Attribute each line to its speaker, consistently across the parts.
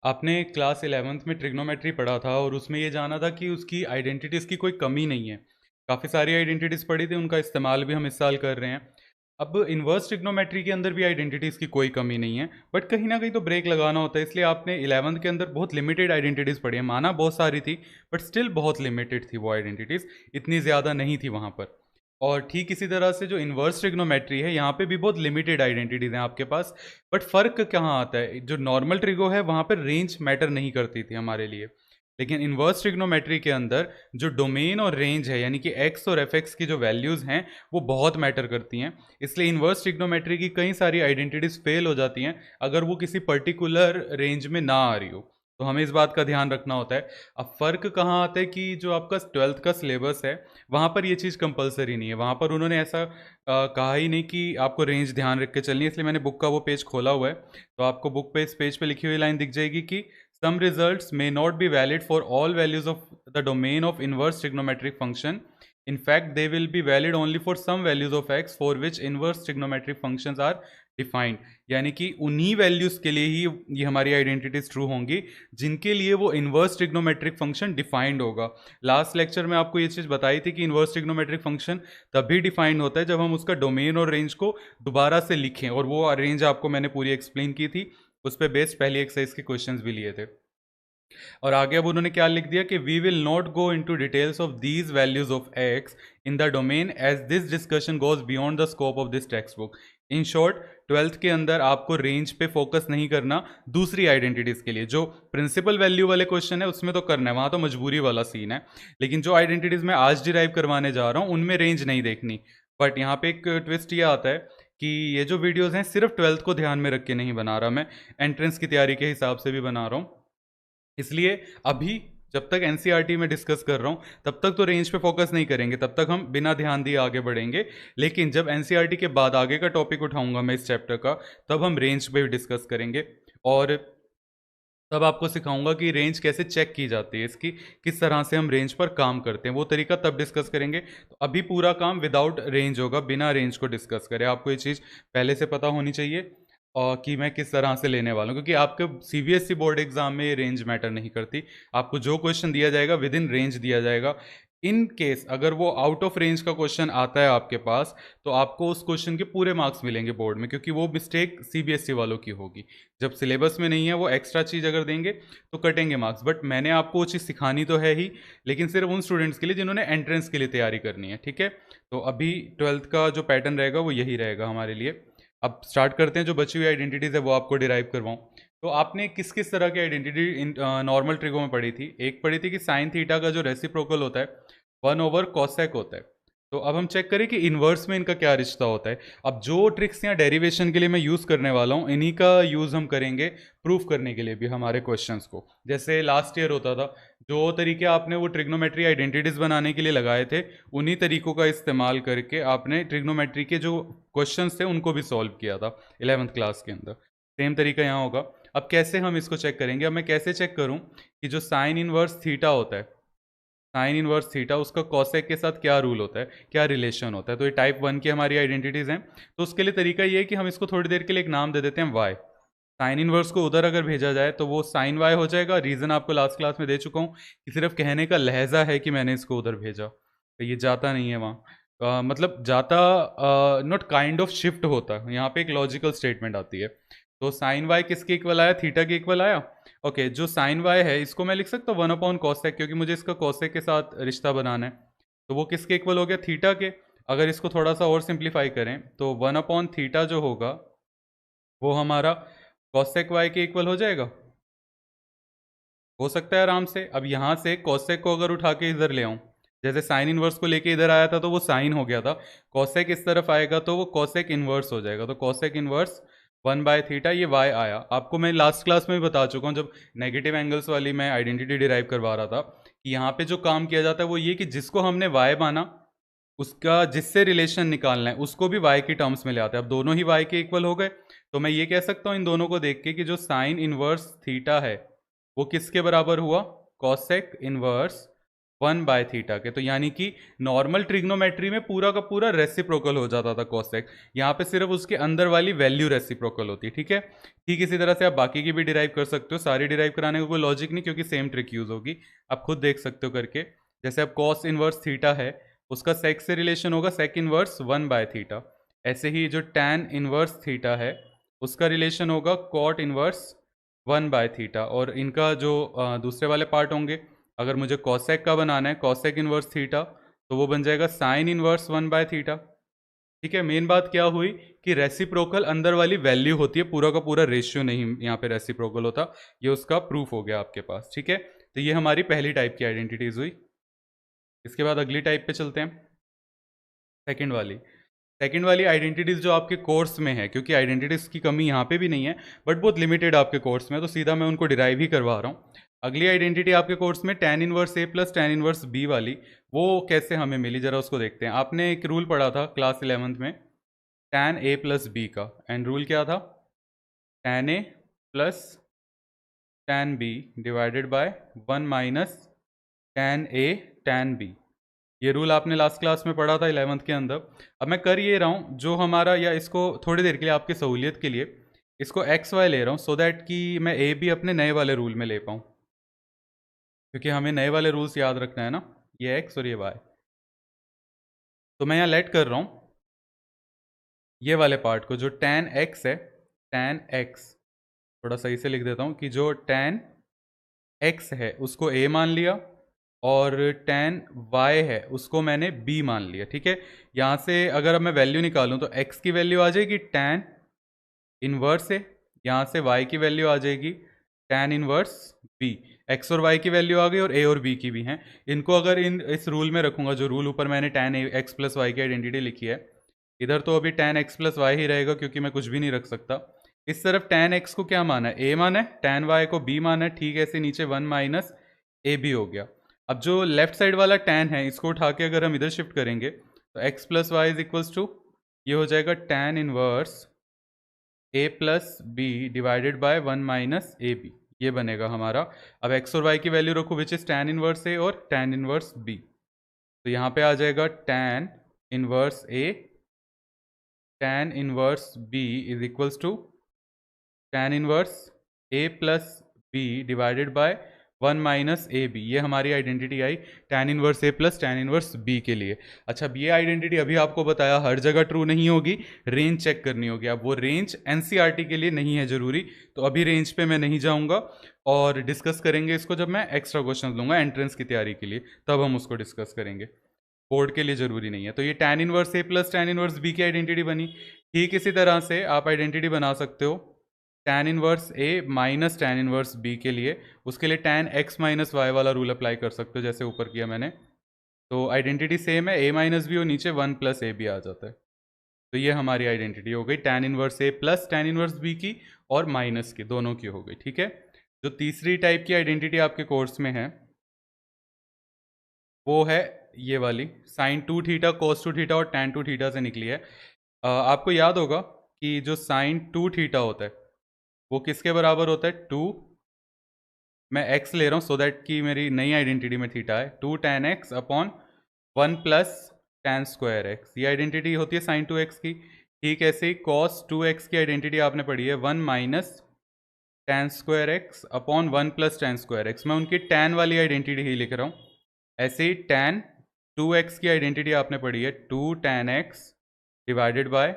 Speaker 1: आपने class 11th में trigonometry पढ़ा था और उसमें ये जाना था कि उसकी आइडेंटिटीज़ की कोई कमी नहीं है। काफ़ी सारी आइडेंटिटीज़ पढ़ी थी, उनका इस्तेमाल भी हम इस साल कर रहे हैं। अब इन्वर्स ट्रिग्नोमेट्री के अंदर भी आइडेंटिटीज़ की कोई कमी नहीं है, बट कहीं ना कहीं तो ब्रेक लगाना होता है, इसलिए आपने 11th के अंदर बहुत लिमिटेड आइडेंटिटीज़ पढ़ी है। माना बहुत सारी थी, बट स्टिल बहुत लिमिटेड थी वो आइडेंटिटीज़, इतनी ज़्यादा नहीं थी वहाँ पर। और ठीक इसी तरह से जो इन्वर्स ट्रिग्नोमेट्री है, यहाँ पे भी बहुत लिमिटेड आइडेंटिटीज़ हैं आपके पास। बट फ़र्क कहाँ आता है, जो नॉर्मल ट्रिगो है वहाँ पर रेंज मैटर नहीं करती थी हमारे लिए, लेकिन इन्वर्स ट्रिग्नोमेट्री के अंदर जो डोमेन और रेंज है, यानी कि एक्स और एफ एक्स की जो वैल्यूज़ हैं वो बहुत मैटर करती हैं। इसलिए इन्वर्स ट्रिग्नोमेट्री की कई सारी आइडेंटिटीज़ फेल हो जाती हैं अगर वो किसी पर्टिकुलर रेंज में ना आ रही हो। तो हमें इस बात का ध्यान रखना होता है। अब फ़र्क कहाँ आता है कि जो आपका 12th का सिलेबस है वहाँ पर ये चीज़ कंपलसरी नहीं है। वहाँ पर उन्होंने ऐसा कहा ही नहीं कि आपको रेंज ध्यान रख के चलनी है, इसलिए मैंने बुक का वो पेज खोला हुआ है। तो आपको बुक पे इस पेज पे लिखी हुई लाइन दिख जाएगी कि some results may not be valid for all values of the domain of inverse trigonometric function. In fact, they will be valid only for some values of x for which inverse trigonometric functions are defined. यानी कि उन्हीं values के लिए ही ये हमारी identities true होंगी जिनके लिए वो इन्वर्स ट्रिग्नोमेट्रिक फंक्शन डिफाइंड होगा। लास्ट लेक्चर में आपको ये चीज़ बताई थी कि इन्वर्स ट्रिग्नोमेट्रिक फंक्शन तभी डिफाइंड होता है जब हम उसका डोमेन और रेंज को दोबारा से लिखें, और वो रेंज आपको मैंने पूरी एक्सप्लेन की थी, उस पर बेस्ड पहली एक्सरसाइज के क्वेश्चंस भी लिए थे। और आगे अब उन्होंने क्या लिख दिया कि we will not go into details of these values of X in the domain as this discussion goes beyond the scope of this textbook. In short, 12th के अंदर आपको रेंज पे फोकस नहीं करना, दूसरी आइडेंटिटीज के लिए जो प्रिंसिपल वैल्यू वाले क्वेश्चन है उसमें तो करना है, वहां तो मजबूरी वाला सीन है। लेकिन जो आइडेंटिटीज मैं आज डिराइव करवाने जा रहा हूँ उनमें रेंज नहीं देखनी। बट यहाँ पे एक ट्विस्ट ये आता है कि ये जो वीडियोज हैं सिर्फ 12th को ध्यान में रख के नहीं बना रहा मैं, एंट्रेंस की तैयारी के हिसाब से भी बना रहा हूँ। इसलिए अभी जब तक एनसीईआरटी में डिस्कस कर रहा हूँ तब तक तो रेंज पे फोकस नहीं करेंगे, तब तक हम बिना ध्यान दिए आगे बढ़ेंगे। लेकिन जब एनसीईआरटी के बाद आगे का टॉपिक उठाऊंगा मैं इस चैप्टर का, तब हम रेंज पे भी डिस्कस करेंगे। और तब आपको सिखाऊंगा कि रेंज कैसे चेक की जाती है, इसकी किस तरह से हम रेंज पर काम करते हैं, वो तरीका तब डिस्कस करेंगे। तो अभी पूरा काम विदाउट रेंज होगा, बिना रेंज को डिस्कस करें। आपको ये चीज़ पहले से पता होनी चाहिए और कि मैं किस तरह से लेने वाला हूँ, क्योंकि आपके सीबीएसई बोर्ड एग्जाम में रेंज मैटर नहीं करती। आपको जो क्वेश्चन दिया जाएगा विद इन रेंज दिया जाएगा। इन केस अगर वो आउट ऑफ रेंज का क्वेश्चन आता है आपके पास, तो आपको उस क्वेश्चन के पूरे मार्क्स मिलेंगे बोर्ड में, क्योंकि वो मिस्टेक सीबीएसई वालों की होगी। जब सिलेबस में नहीं है वो एक्स्ट्रा चीज़ अगर देंगे तो कटेंगे मार्क्स। बट मैंने आपको वो चीज़ सिखानी तो है ही, लेकिन सिर्फ उन स्टूडेंट्स के लिए जिन्होंने एंट्रेंस के लिए तैयारी करनी है, ठीक है। तो अभी 12th का जो पैटर्न रहेगा वो यही रहेगा हमारे लिए। अब स्टार्ट करते हैं, जो बची हुई आइडेंटिटीज़ है वो आपको डिराइव करवाऊँ। तो आपने किस किस तरह की आइडेंटिटी नॉर्मल ट्रिगो में पढ़ी थी? एक पढ़ी थी कि साइन थीटा का जो रेसिप्रोकल होता है 1/cosec होता है। तो अब हम चेक करें कि इन्वर्स में इनका क्या रिश्ता होता है। अब जो ट्रिक्स या डेरिवेशन के लिए मैं यूज़ करने वाला हूँ, इन्हीं का यूज़ हम करेंगे प्रूफ करने के लिए भी हमारे क्वेश्चंस को। जैसे लास्ट ईयर होता था, जो तरीके आपने वो ट्रिग्नोमेट्री आइडेंटिटीज़ बनाने के लिए लगाए थे, उन्हीं तरीकों का इस्तेमाल करके आपने ट्रिग्नोमेट्री के जो क्वेश्चंस थे उनको भी सॉल्व किया था 11th क्लास के अंदर। सेम तरीका यहाँ होगा। अब कैसे हम इसको चेक करेंगे? अब मैं कैसे चेक करूँ कि जो साइन इनवर्स थीटा होता है, साइन इनवर्स थीटा, उसका कॉसेक के साथ क्या रूल होता है, क्या रिलेशन होता है। तो ये टाइप 1 की हमारी आइडेंटिटीज़ हैं। तो उसके लिए तरीका ये है कि हम इसको थोड़ी देर के लिए एक नाम दे देते हैं वाई। साइन इनवर्स को उधर अगर भेजा जाए तो वो साइन वाई हो जाएगा। रीज़न आपको लास्ट क्लास में दे चुका हूँ कि सिर्फ कहने का लहजा है कि मैंने इसको उधर भेजा, तो ये जाता नहीं है वहाँ। मतलब जाता, नॉट काइंड ऑफ शिफ्ट होता है। यहाँ पे एक लॉजिकल स्टेटमेंट आती है। तो साइन वाई किसके इक्वल आया? थीटा के इक्वल आया। ओके, जो साइन वाई है इसको मैं लिख सकता हूँ 1/cosec, क्योंकि मुझे इसका cosec के साथ रिश्ता बनाना है। तो वो किसके इक्वल हो गया? थीटा के। अगर इसको थोड़ा सा और सिंप्लीफाई करें तो 1/थीटा जो होगा वो हमारा cosec y के इक्वल हो जाएगा। हो सकता है आराम से। अब यहाँ से cosec को अगर उठा के इधर ले आऊँ, जैसे साइन इनवर्स को लेके इधर आया था तो वो साइन हो गया था, cosec इस तरफ आएगा तो वो cosec इनवर्स हो जाएगा। तो cosec इनवर्स 1/थीटा, ये y आया। आपको मैं लास्ट क्लास में भी बता चुका हूँ, जब नेगेटिव एंगल्स वाली मैं आइडेंटिटी डिराइव करवा रहा था, कि यहाँ पे जो काम किया जाता है वो ये कि जिसको हमने y माना, उसका जिससे रिलेशन निकालना है उसको भी y की टर्म्स में ले आते हैं। अब दोनों ही y के इक्वल हो गए, तो मैं ये कह सकता हूँ इन दोनों को देख के कि जो साइन इनवर्स थीटा है वो किसके बराबर हुआ? कॉसेक इनवर्स 1/थीटा के। तो यानी कि नॉर्मल ट्रिग्नोमेट्री में पूरा का पूरा रेसिप्रोकल हो जाता था कोसेक, यहाँ पे सिर्फ उसके अंदर वाली वैल्यू रेसिप्रोकल होती है, ठीक है। ठीक इसी तरह से आप बाकी की भी डिराइव कर सकते हो, सारी डिराइव कराने का कोई लॉजिक नहीं, क्योंकि सेम ट्रिक यूज होगी, आप खुद देख सकते हो करके। जैसे अब कॉस इनवर्स थीटा है, उसका सेक से रिलेशन होगा सेक इनवर्स 1/थीटा। ऐसे ही जो टैन इनवर्स थीटा है, उसका रिलेशन होगा कॉट इनवर्स 1/थीटा। और इनका जो दूसरे वाले पार्ट होंगे, अगर मुझे कॉसेक का बनाना है, कॉसेक इनवर्स थीटा, तो वो बन जाएगा साइन इनवर्स 1/थीटा, ठीक है। मेन बात क्या हुई कि रेसिप्रोकल अंदर वाली वैल्यू होती है, पूरा का पूरा रेशियो नहीं यहाँ पे रेसिप्रोकल होता, ये उसका प्रूफ हो गया आपके पास, ठीक है। तो ये हमारी पहली टाइप की आइडेंटिटीज हुई। इसके बाद अगली टाइप पे चलते हैं, सेकंड वाली। सेकंड वाली आइडेंटिटीज जो आपके कोर्स में है, क्योंकि आइडेंटिटीज की कमी यहाँ पे भी नहीं है, बट बहुत लिमिटेड आपके कोर्स में, तो सीधा मैं उनको डिराइव ही करवा रहा हूँ। अगली आइडेंटिटी आपके कोर्स में tan inverse A plus tan inverse B वाली, वो कैसे हमें मिली, जरा उसको देखते हैं। आपने एक रूल पढ़ा था क्लास 11th में, टैन ए प्लस बी का, एंड रूल क्या था, tan A plus tan B divided by 1 minus tan A tan B. ये रूल आपने लास्ट क्लास में पढ़ा था 11th के अंदर। अब मैं कर ये रहा हूँ जो हमारा, या इसको थोड़ी देर के लिए आपकी सहूलियत के लिए इसको एक्स वाई ले रहा हूँ, सो दैट कि मैं ए भी अपने नए वाले रूल में ले पाऊँ, क्योंकि हमें नए वाले रूल्स याद रखना है ना, ये एक्स और ये वाई। तो मैं यहाँ लेट कर रहा हूँ ये वाले पार्ट को, जो टैन एक्स है, टैन एक्स, थोड़ा सही से लिख देता हूँ कि जो टैन एक्स है उसको ए मान लिया, और टैन वाई है उसको मैंने बी मान लिया, ठीक है। यहाँ से अगर अब मैं वैल्यू निकालूँ तो एक्स की वैल्यू आ जाएगी टैन इनवर्स है, यहाँ से y की वैल्यू आ जाएगी टैन इनवर्स b। x और y की वैल्यू आ गई, और a और b की भी हैं। इनको अगर इस रूल में रखूंगा, जो रूल ऊपर मैंने टैन एक्स प्लस वाई की आइडेंटिटी लिखी है, इधर तो अभी tan x plus why he रहेगा, क्योंकि मैं कुछ भी नहीं रख सकता। इस तरफ टैन एक्स को क्या माना है, a माना है, टैन वाई को b माना है, ठीक है। ऐसे नीचे 1 माइनस ए बी हो गया। अब जो लेफ्ट साइड वाला टैन है, इसको उठा के अगर हम इधर शिफ्ट करेंगे, तो X plus Y is equals to, ये हो जाएगा tan inverse A plus B divided by 1 minus A B, ये बनेगा हमारा। अब एक्स और वाई की वैल्यू रखो, which is tan inverse A और टैन इनवर्स बी। तो यहाँ पे आ जाएगा tan inverse A tan inverse B is equals to tan inverse A plus B divided by 1 minus A B. ये हमारी identity I tan inverse A plus tan inverse B के लिए। अच्छा, अब ये आइडेंटिटी अभी आपको बताया हर जगह ट्रू नहीं होगी, रेंज चेक करनी होगी। अब वो रेंज एनसीईआरटी के लिए नहीं है ज़रूरी, तो अभी रेंज पे मैं नहीं जाऊंगा, और डिस्कस करेंगे इसको जब मैं एक्स्ट्रा क्वेश्चन लूँगा एंट्रेंस की तैयारी के लिए, तब हम उसको डिस्कस करेंगे, बोर्ड के लिए ज़रूरी नहीं है। तो ये tan inverse A plus tan inverse B की आइडेंटिटी बनी। ठीक इसी तरह से आप आइडेंटिटी बना सकते हो टैन इनवर्स ए माइनस टैन इनवर्स बी के लिए, उसके लिए टैन एक्स माइनस वाई वाला रूल अप्लाई कर सकते हो, जैसे ऊपर किया मैंने। तो आइडेंटिटी सेम है, ए माइनस बी और नीचे 1 प्लस ए बी आ जाता है। तो ये हमारी आइडेंटिटी हो गई tan inverse A plus tan inverse B की, और माइनस की, दोनों की हो गई, ठीक है। जो तीसरी टाइप की आइडेंटिटी आपके कोर्स में है, वो है ये वाली, साइन 2 थीटा कोस 2 थीटा और टैन 2 थीटा से निकली है। आपको याद होगा कि जो साइन 2 थीटा होता है वो किसके बराबर होता है, 2, मैं x ले रहा हूँ सो दैट कि मेरी नई आइडेंटिटी में थीटा है, 2 tan x upon 1 plus tan square x, ये आइडेंटिटी होती है साइन 2x की। ठीक ऐसे ही cos 2x की आइडेंटिटी आपने पढ़ी है 1 minus tan square x upon 1 plus tan square x, मैं उनकी tan वाली आइडेंटिटी ही लिख रहा हूँ। ऐसे ही tan 2x की आइडेंटिटी आपने पढ़ी है 2 tan x divided by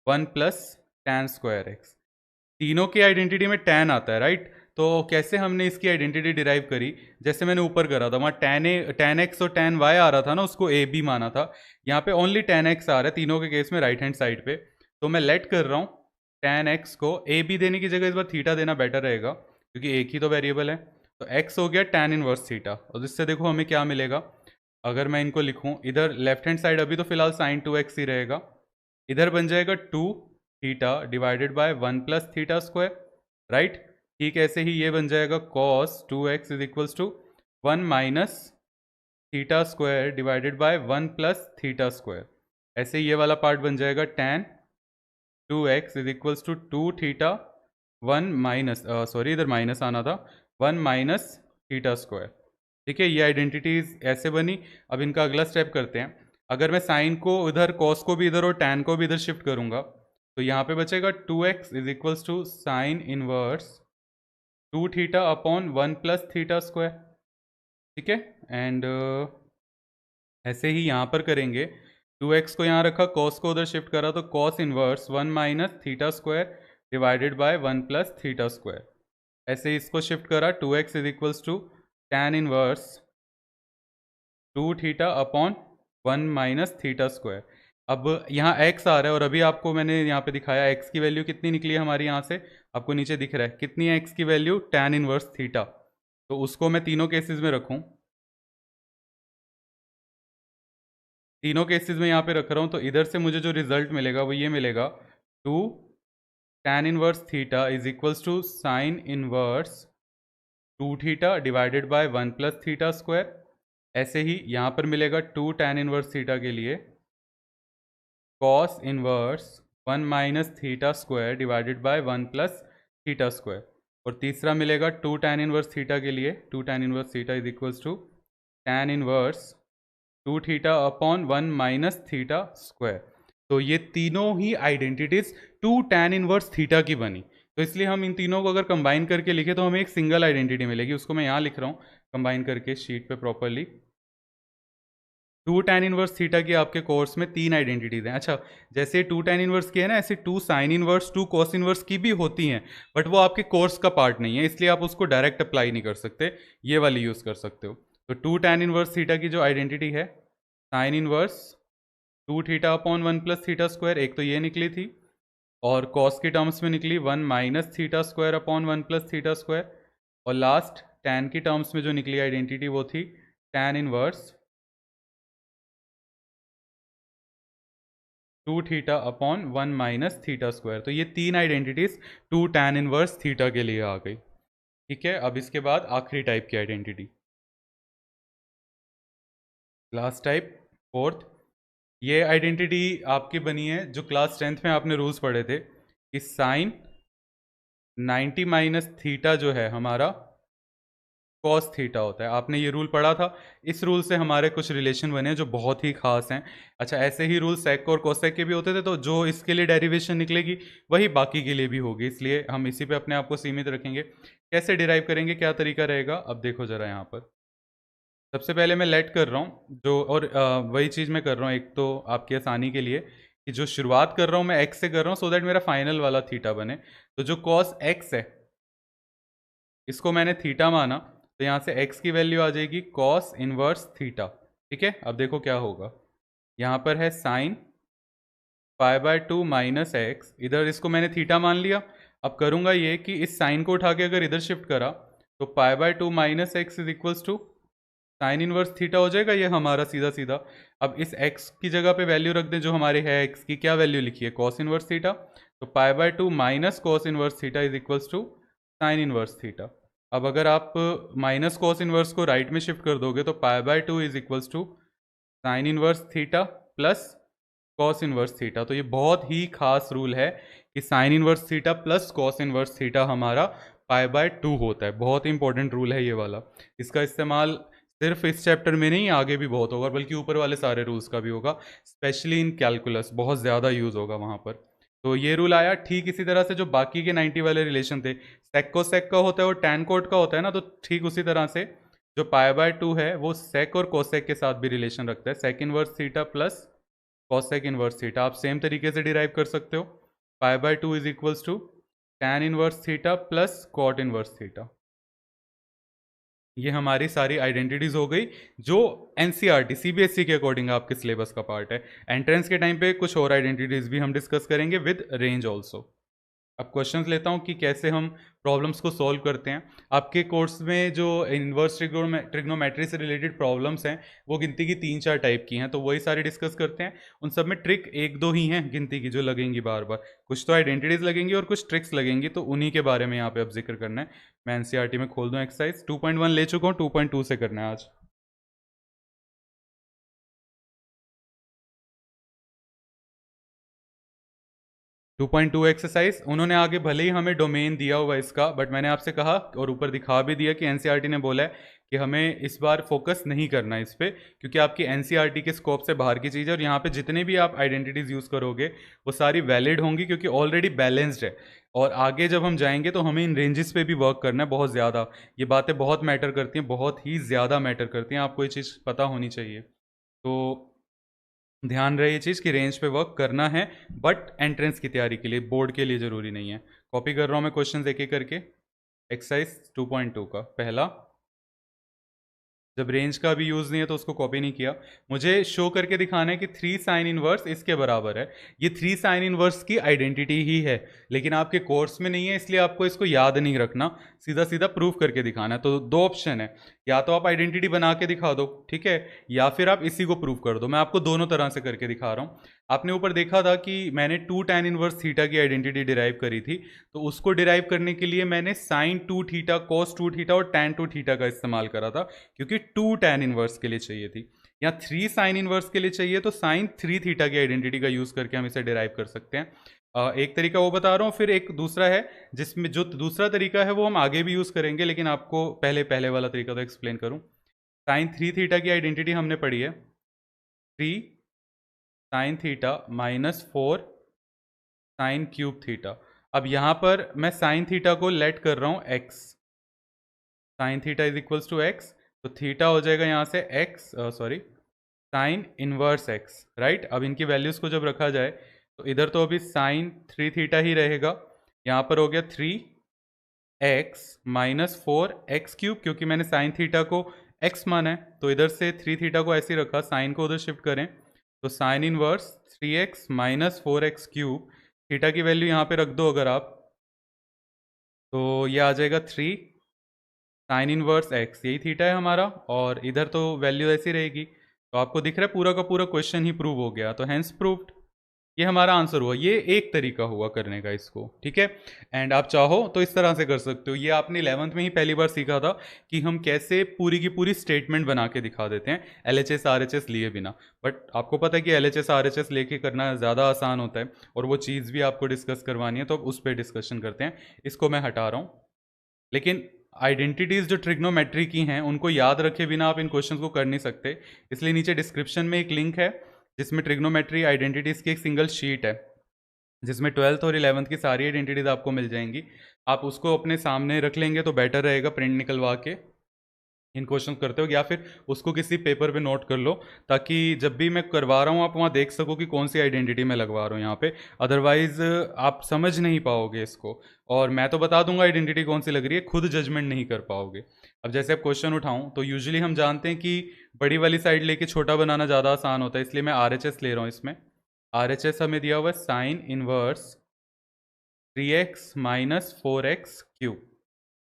Speaker 1: 1 plus tan square x. तीनों की आइडेंटिटी में tan आता है, राइट। तो कैसे हमने इसकी आइडेंटिटी डिराइव करी, जैसे मैंने ऊपर करा था, वहाँ tan x और tan y आ रहा था ना, उसको a b माना था। यहाँ पे ओनली tan x आ रहा है तीनों के केस में राइट हैंड साइड पे, तो मैं लेट कर रहा हूँ tan x को a b देने की जगह इस बार थीटा देना बेटर रहेगा, क्योंकि एक ही तो वेरिएबल है। तो x हो गया tan इनवर्स थीटा, और इससे देखो हमें क्या मिलेगा, अगर मैं इनको लिखूँ इधर लेफ्ट हैंड साइड अभी तो फिलहाल साइन 2x ही रहेगा, इधर बन जाएगा 2 theta divided by 1 plus theta square, right. ठीक ऐसे ही ये बन जाएगा cos 2x is equals to 1 minus theta square divided by 1 plus theta square. ऐसे ही ये वाला पार्ट बन जाएगा tan 2x is equals to 2 theta 1 minus, sorry इधर माइनस आना था, 1 माइनस थीटा स्क्वायर। ठीक है, ये आइडेंटिटीज ऐसे बनी। अब इनका अगला स्टेप करते हैं। अगर मैं साइन को इधर, कॉस को भी इधर और टैन को भी इधर शिफ्ट करूंगा तो यहाँ पे बचेगा 2x is equals to sine inverse 2 theta upon 1 plus theta square. ठीक है, एंड ऐसे ही यहाँ पर करेंगे। 2x को यहाँ रखा, कॉस को उधर शिफ्ट करा तो cos inverse 1 minus theta square divided by 1 plus theta square. ऐसे ही इसको शिफ्ट करा, 2x is equals to tan inverse 2 theta upon 1 minus theta square. अब यहाँ x आ रहा है और अभी आपको मैंने यहाँ पे दिखाया x की वैल्यू कितनी निकली है हमारी, यहाँ से आपको नीचे दिख रहा है कितनी है x की वैल्यू, टैन इनवर्स थीटा। तो उसको मैं तीनों केसेस में रखूँ, तीनों केसेस में यहाँ पे रख रहा हूँ, तो इधर से मुझे जो रिजल्ट मिलेगा वो ये मिलेगा 2 tan inverse theta is equals to sine inverse 2 theta divided by 1 plus theta square. ऐसे ही यहाँ पर मिलेगा 2 टैन इनवर्स थीटा के लिए cos inverse 1 minus theta square divided by 1 plus theta square. और तीसरा मिलेगा 2 टैन इनवर्स थीटा के लिए 2 tan inverse theta is equals to tan inverse 2 theta upon 1 minus theta square. तो ये तीनों ही आइडेंटिटीज 2 टैन इनवर्स थीटा की बनी। तो इसलिए हम इन तीनों को अगर कंबाइन करके लिखे तो हमें एक सिंगल आइडेंटिटी मिलेगी। उसको मैं यहाँ लिख रहा हूँ कंबाइन करके शीट पे प्रॉपरली। 2 टैन इनवर्स थीटा की आपके कोर्स में 3 आइडेंटिटीज हैं। अच्छा, जैसे 2 टैन इनवर्स की है ना, ऐसे 2 साइन इनवर्स 2 कॉस इनवर्स की भी होती हैं, बट वो आपके कोर्स का पार्ट नहीं है, इसलिए आप उसको डायरेक्ट अप्लाई नहीं कर सकते, ये वाली यूज़ कर सकते हो। तो 2 टैन इनवर्स थीटा की जो आइडेंटिटी है sign inverse 2 theta upon 1 plus theta square, एक तो ये निकली थी, और कॉस के टर्म्स में निकली 1 minus theta square upon 1 plus theta square, और लास्ट टैन की टर्म्स में जो निकली आइडेंटिटी वो थी tan inverse 2 theta upon 1 minus theta square. तो ये तीन आइडेंटिटीज 2 टैन इनवर्स थीटा के लिए आ गई। ठीक है, अब इसके बाद आखिरी टाइप की आइडेंटिटी, लास्ट टाइप, फोर्थ। ये आइडेंटिटी आपकी बनी है जो क्लास 10th में आपने रूल्स पढ़े थे कि साइन 90 माइनस थीटा जो है हमारा कॉस थीटा होता है। आपने ये रूल पढ़ा था। इस रूल से हमारे कुछ रिलेशन बने जो बहुत ही खास हैं। अच्छा, ऐसे ही रूल सेक और कोसेक के भी होते थे, तो जो इसके लिए डेरिवेशन निकलेगी वही बाकी के लिए भी होगी, इसलिए हम इसी पे अपने आप को सीमित रखेंगे। कैसे डिराइव करेंगे, क्या तरीका रहेगा, अब देखो ज़रा यहाँ पर। सबसे पहले मैं लेट कर रहा हूँ जो, और वही चीज़ मैं कर रहा हूँ, एक तो आपकी आसानी के लिए कि जो शुरुआत कर रहा हूँ मैं एक्स से कर रहा हूँ, सो दैट मेरा फाइनल वाला थीटा बने। तो जो कॉस एक्स है इसको मैंने थीटा माना, तो यहाँ से x की वैल्यू आ जाएगी कॉस इनवर्स थीटा। ठीक है, अब देखो क्या होगा। यहाँ पर है sine pi by 2 minus x, इधर इसको मैंने थीटा मान लिया। अब करूँगा ये कि इस साइन को उठा के अगर इधर शिफ्ट करा तो pi by 2 minus x is equals to sine inverse theta हो जाएगा ये हमारा सीधा सीधा। अब इस x की जगह पे वैल्यू रख दें जो हमारे है, x की क्या वैल्यू लिखी है, कॉस इनवर्स थीटा। तो pi by 2 minus cos inverse theta is equals to sine inverse theta. अब अगर आप माइनस कॉस इनवर्स को राइट में शिफ्ट कर दोगे तो pi by 2 is equals to sine inverse theta plus cos inverse theta. तो ये बहुत ही खास रूल है कि sine inverse theta plus cos inverse theta हमारा पाई बाय 2 होता है। बहुत ही इंपॉर्टेंट रूल है ये वाला। इसका इस्तेमाल सिर्फ इस चैप्टर में नहीं, आगे भी बहुत होगा, बल्कि ऊपर वाले सारे रूल्स का भी होगा, स्पेशली इन कैलकुलस बहुत ज़्यादा यूज़ होगा वहाँ पर। तो ये रूल आया। ठीक इसी तरह से जो बाकी के 90 वाले रिलेशन थे, सेक को सेक का होता है और टैन कोट का होता है ना, तो ठीक उसी तरह से जो पाई बाय 2 है वो सेक और कोसेक के साथ भी रिलेशन रखता है। Sec inverse theta plus cosec inverse theta आप सेम तरीके से डिराइव कर सकते हो। Pi by 2 is equals to tan inverse theta plus cot inverse theta. ये हमारी सारी आइडेंटिटीज हो गई जो एनसीईआरटी सीबीएसई के अकॉर्डिंग आपके सिलेबस का पार्ट है। एंट्रेंस के टाइम पे कुछ और आइडेंटिटीज भी हम डिस्कस करेंगे विद रेंज ऑल्सो। अब क्वेश्चंस लेता हूँ कि कैसे हम प्रॉब्लम्स को सॉल्व करते हैं। आपके कोर्स में जो इन्वर्स ट्रिग्नोमेट्री से रिलेटेड प्रॉब्लम्स हैं वो गिनती की 3-4 टाइप की हैं, तो वही सारे डिस्कस करते हैं। उन सब में ट्रिक 1-2 ही हैं गिनती की जो लगेंगी बार बार, कुछ तो आइडेंटिटीज लगेंगी और कुछ ट्रिक्स लगेंगी, तो उन्हीं के बारे में यहाँ पे अब जिक्र करना है। मैं एनसीईआरटी में खोल दूँ, एक्सरसाइज 2.1 ले चुका हूँ, 2.2 से करना है आज। 2.2 एक्सरसाइज उन्होंने आगे भले ही हमें डोमेन दिया हुआ इसका, बट मैंने आपसे कहा और ऊपर दिखा भी दिया कि एनसीईआरटी ने बोला है कि हमें इस बार फोकस नहीं करना है इस पर, क्योंकि आपकी एनसीईआरटी के स्कोप से बाहर की चीज़ है और यहाँ पे जितने भी आप आइडेंटिटीज़ यूज़ करोगे वो सारी वैलिड होंगी, क्योंकि ऑलरेडी बैलेंस्ड है। और आगे जब हम जाएंगे तो हमें इन रेंजेस पे भी वर्क करना है बहुत ज़्यादा। ये बातें बहुत मैटर करती हैं, बहुत ही ज़्यादा मैटर करती हैं, आपको ये चीज़ पता होनी चाहिए। तो ध्यान रहे ये चीज़ कि रेंज पे वर्क करना है, बट एंट्रेंस की तैयारी के लिए, बोर्ड के लिए ज़रूरी नहीं है। कॉपी कर रहा हूँ मैं क्वेश्चन एक एक करके। एक्सरसाइज 2.2 का पहला, जब रेंज का भी यूज़ नहीं है तो उसको कॉपी नहीं किया। मुझे शो करके दिखाना है कि 3 साइन इनवर्स इसके बराबर है। ये 3 साइन इनवर्स की आइडेंटिटी ही है, लेकिन आपके कोर्स में नहीं है, इसलिए आपको इसको याद नहीं रखना, सीधा सीधा प्रूफ करके दिखाना है। तो दो ऑप्शन है, या तो आप आइडेंटिटी बना के दिखा दो, ठीक है, या फिर आप इसी को प्रूफ कर दो। मैं आपको दोनों तरह से करके दिखा रहा हूँ। आपने ऊपर देखा था कि मैंने 2 tan इनवर्स थीटा की आइडेंटिटी डिराइव करी थी, तो उसको डिराइव करने के लिए मैंने साइन 2 थीटा, कॉस 2 थीटा और tan 2 थीटा का इस्तेमाल करा था, क्योंकि 2 tan इनवर्स के लिए चाहिए थी। या 3 साइन इनवर्स के लिए चाहिए तो साइन 3 थीटा की आइडेंटिटी का यूज़ करके हम इसे डिराइव कर सकते हैं। एक तरीका वो बता रहा हूँ, फिर एक दूसरा है जिसमें जो दूसरा तरीका है वो हम आगे भी यूज़ करेंगे, लेकिन आपको पहले पहले वाला तरीका तो एक्सप्लेन करूँ। साइन 3 थीटा की आइडेंटिटी हमने पढ़ी है, 3 sine theta minus 4 sine cube theta. अब यहाँ पर मैं साइन थीटा को लेट कर रहा हूँ x, sine theta is equals to x, तो थीटा हो जाएगा यहाँ से x, sorry, sine inverse x, right. अब इनकी वैल्यूज़ को जब रखा जाए तो इधर तो अभी साइन 3 थीटा ही रहेगा, यहाँ पर हो गया 3 एक्स माइनस 4 एक्स क्यूब, क्योंकि मैंने साइन थीटा को एक्स माना है, तो इधर से 3 थीटा को ऐसे ही रखा, साइन को उधर शिफ्ट करें, तो sine inverse 3x minus 4x cube, theta की वैल्यू यहाँ पे रख दो अगर आप, तो ये आ जाएगा 3 साइन इनवर्स x, यही थीटा है हमारा, और इधर तो वैल्यू ऐसी रहेगी। तो आपको दिख रहा है पूरा का पूरा क्वेश्चन ही प्रूव हो गया, तो हैंस प्रूव्ड, ये हमारा आंसर हुआ। ये एक तरीका हुआ करने का इसको, ठीक है। एंड आप चाहो तो इस तरह से कर सकते हो। ये आपने 11th में ही पहली बार सीखा था कि हम कैसे पूरी की पूरी स्टेटमेंट बना के दिखा देते हैं LHS RHS लिए बिना। बट आपको पता है कि LHS RHS लेके करना ज़्यादा आसान होता है, और वो चीज़ भी आपको डिस्कस करवानी है, तो अब उस पर डिस्कशन करते हैं। इसको मैं हटा रहा हूँ, लेकिन आइडेंटिटीज़ जो ट्रिग्नोमेट्री की हैं उनको याद रखे बिना आप इन क्वेश्चंस को कर नहीं सकते। इसलिए नीचे डिस्क्रिप्शन में एक लिंक है जिसमें ट्रिग्नोमेट्री आइडेंटिटीज़ की एक सिंगल शीट है, जिसमें 12th और 11th की सारी आइडेंटिटीज़ आपको मिल जाएंगी। आप उसको अपने सामने रख लेंगे तो बेटर रहेगा, प्रिंट निकलवा के इन क्वेश्चन करते हो, या फिर उसको किसी पेपर पे नोट कर लो, ताकि जब भी मैं करवा रहा हूँ आप वहाँ देख सको कि कौन सी आइडेंटिटी मैं लगवा रहा हूँ यहाँ पे। अदरवाइज आप समझ नहीं पाओगे इसको, और मैं तो बता दूंगा आइडेंटिटी कौन सी लग रही है, खुद जजमेंट नहीं कर पाओगे। अब जैसे अब क्वेश्चन उठाऊँ तो यूजुअली हम जानते हैं कि बड़ी वाली साइड लेके छोटा बनाना ज़्यादा आसान होता है, इसलिए मैं RHS ले रहा हूँ इसमें। RHS हमें दिया हुआ है sine inverse 3x minus 4x cube,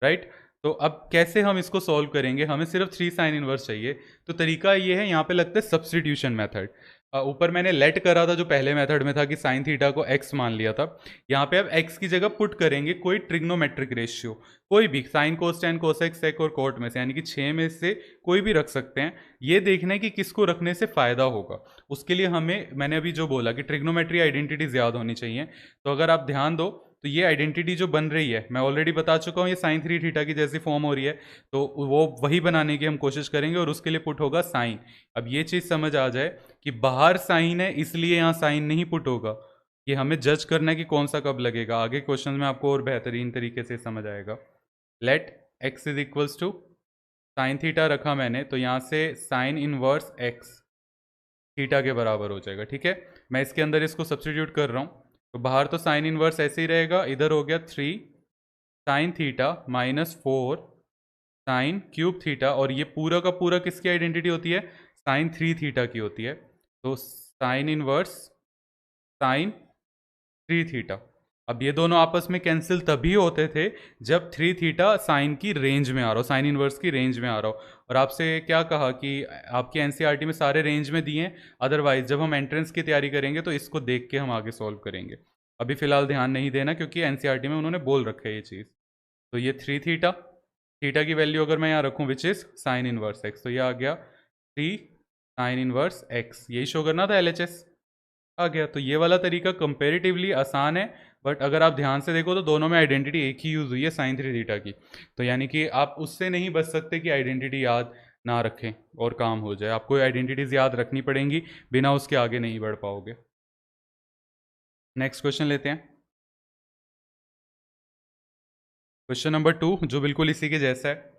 Speaker 1: right. तो अब कैसे हम इसको सॉल्व करेंगे, हमें सिर्फ 3 साइन इनवर्स चाहिए। तो तरीका ये है, यहाँ पे लगता है सब्सटीट्यूशन मेथड। ऊपर मैंने लेट करा था जो पहले मेथड में था कि साइन थीटा को x मान लिया था, यहाँ पे अब x की जगह पुट करेंगे कोई ट्रिग्नोमेट्रिक रेशियो, कोई भी, sine cos tan cosec sec और कोट में से, यानी कि 6 में से कोई भी रख सकते हैं। ये देखना है कि किसको रखने से फ़ायदा होगा, उसके लिए हमें, मैंने अभी जो बोला कि ट्रिग्नोमेट्री आइडेंटिटीज याद होनी चाहिए। तो अगर आप ध्यान दो तो ये आइडेंटिटी जो बन रही है, मैं ऑलरेडी बता चुका हूँ, ये साइन 3 थीटा की जैसी फॉर्म हो रही है, तो वो वही बनाने की हम कोशिश करेंगे, और उसके लिए पुट होगा साइन। अब ये चीज़ समझ आ जाए कि बाहर साइन है इसलिए यहाँ साइन नहीं पुट होगा, ये हमें जज करना है कि कौन सा कब लगेगा। आगे क्वेश्चन में आपको और बेहतरीन तरीके से समझ आएगा। Let x is equals to sine theta रखा मैंने, तो यहाँ से साइन इनवर्स एक्स थीटा के बराबर हो जाएगा, ठीक है। मैं इसके अंदर इसको सब्सटीट्यूट कर रहा हूँ, तो बाहर तो साइन इनवर्स ऐसे ही रहेगा, इधर हो गया 3 sine theta minus 4 sine cube theta, और ये पूरा का पूरा किसकी आइडेंटिटी होती है, साइन 3 थीटा की होती है। तो साइन इनवर्स साइन 3 थीटा। अब ये दोनों आपस में कैंसिल तभी होते थे जब 3 थीटा साइन की रेंज में आ रहा हो, साइन इनवर्स की रेंज में आ रहा हो। और आपसे क्या कहा कि आपके एनसीईआरटी में सारे रेंज में दिए हैं, अदरवाइज जब हम एंट्रेंस की तैयारी करेंगे तो इसको देख के हम आगे सॉल्व करेंगे। अभी फिलहाल ध्यान नहीं देना, क्योंकि एनसीईआरटी में उन्होंने बोल रखा है ये चीज़। तो ये 3 थीटा, थीटा की वैल्यू अगर मैं यहाँ रखूँ which is sine inverse x, तो ये आ गया 3 साइन इनवर्स एक्स, यही शो करना था LHS। आ गया। तो ये वाला तरीका कंपेरेटिवली आसान है, बट अगर आप ध्यान से देखो तो दोनों में आइडेंटिटी एक ही यूज़ हुई है साइन थ्री थीटा की। तो यानी कि आप उससे नहीं बच सकते कि आइडेंटिटी याद ना रखें और काम हो जाए। आपको आइडेंटिटीज़ याद रखनी पड़ेंगी, बिना उसके आगे नहीं बढ़ पाओगे। नेक्स्ट क्वेश्चन लेते हैं। क्वेश्चन नंबर 2 जो बिल्कुल इसी के जैसा है।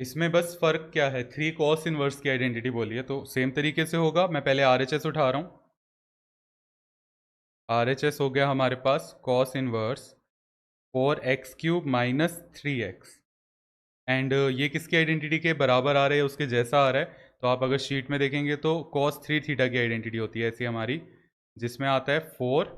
Speaker 1: इसमें बस फर्क क्या है, 3 कॉस इनवर्स की आइडेंटिटी बोली है, तो सेम तरीके से होगा। मैं पहले आर एच एस उठा रहा हूँ। आर एच एस हो गया हमारे पास cos inverse 4x³ minus 3x। And ये किसकी आइडेंटिटी के बराबर आ रहे हैं, उसके जैसा आ रहा है। तो आप अगर शीट में देखेंगे तो कॉस थ्री थीटा की आइडेंटिटी होती है ऐसी हमारी, जिसमें आता है 4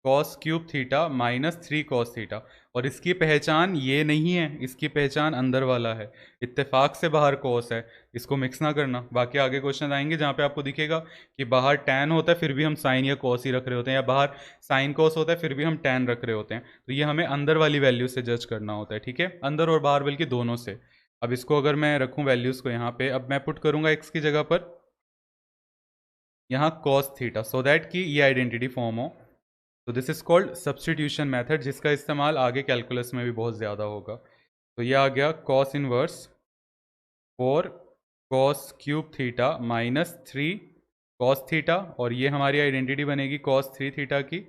Speaker 1: cos³ theta minus 3 cos theta. और इसकी पहचान ये नहीं है, इसकी पहचान अंदर वाला है। इत्तेफाक से बाहर कॉस है, इसको मिक्स ना करना। बाकी आगे क्वेश्चन आएंगे जहाँ पे आपको दिखेगा कि बाहर टैन होता है फिर भी हम साइन या कॉस ही रख रहे होते हैं, या बाहर साइन कॉस होता है फिर भी हम टैन रख रहे होते हैं। तो ये हमें अंदर वाली वैल्यू से जज करना होता है, ठीक है, अंदर और बाहर बल्कि दोनों से। अब इसको अगर मैं रखूँ वैल्यूज़ को यहाँ पे, अब मैं पुट करूँगा एक्स की जगह पर यहाँ कॉस थीटा, सो दैट कि ये आइडेंटिटी फॉर्म हो। तो this is called substitution method, जिसका इस्तेमाल आगे कैलकुलस में भी बहुत ज़्यादा होगा। तो ये आ गया cos inverse 4 cos³ theta minus 3 cos theta, और ये हमारी आइडेंटिटी बनेगी cos 3 थीटा की।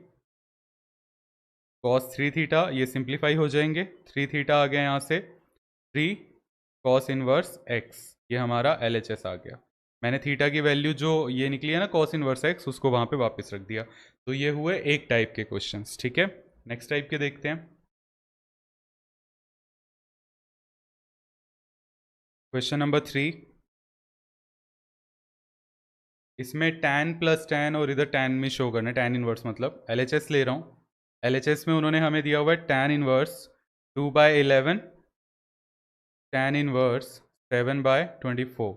Speaker 1: cos 3 थीटा ये सिंप्लीफाई हो जाएंगे, 3 थीटा आ गया यहाँ से, 3 cos इनवर्स x, ये हमारा LHS आ गया। मैंने थीटा की वैल्यू जो ये निकली है ना cos इनवर्स x, उसको वहाँ पे वापस रख दिया। तो ये हुए एक टाइप के क्वेश्चंस, ठीक है। नेक्स्ट टाइप के देखते हैं। Question number 3। इसमें tan प्लस tan और इधर tan में शो करना है, tan इनवर्स मतलब LHS ले रहा हूँ। LHS में उन्होंने हमें दिया हुआ है tan इनवर्स 2/11, tan इनवर्स 7/24।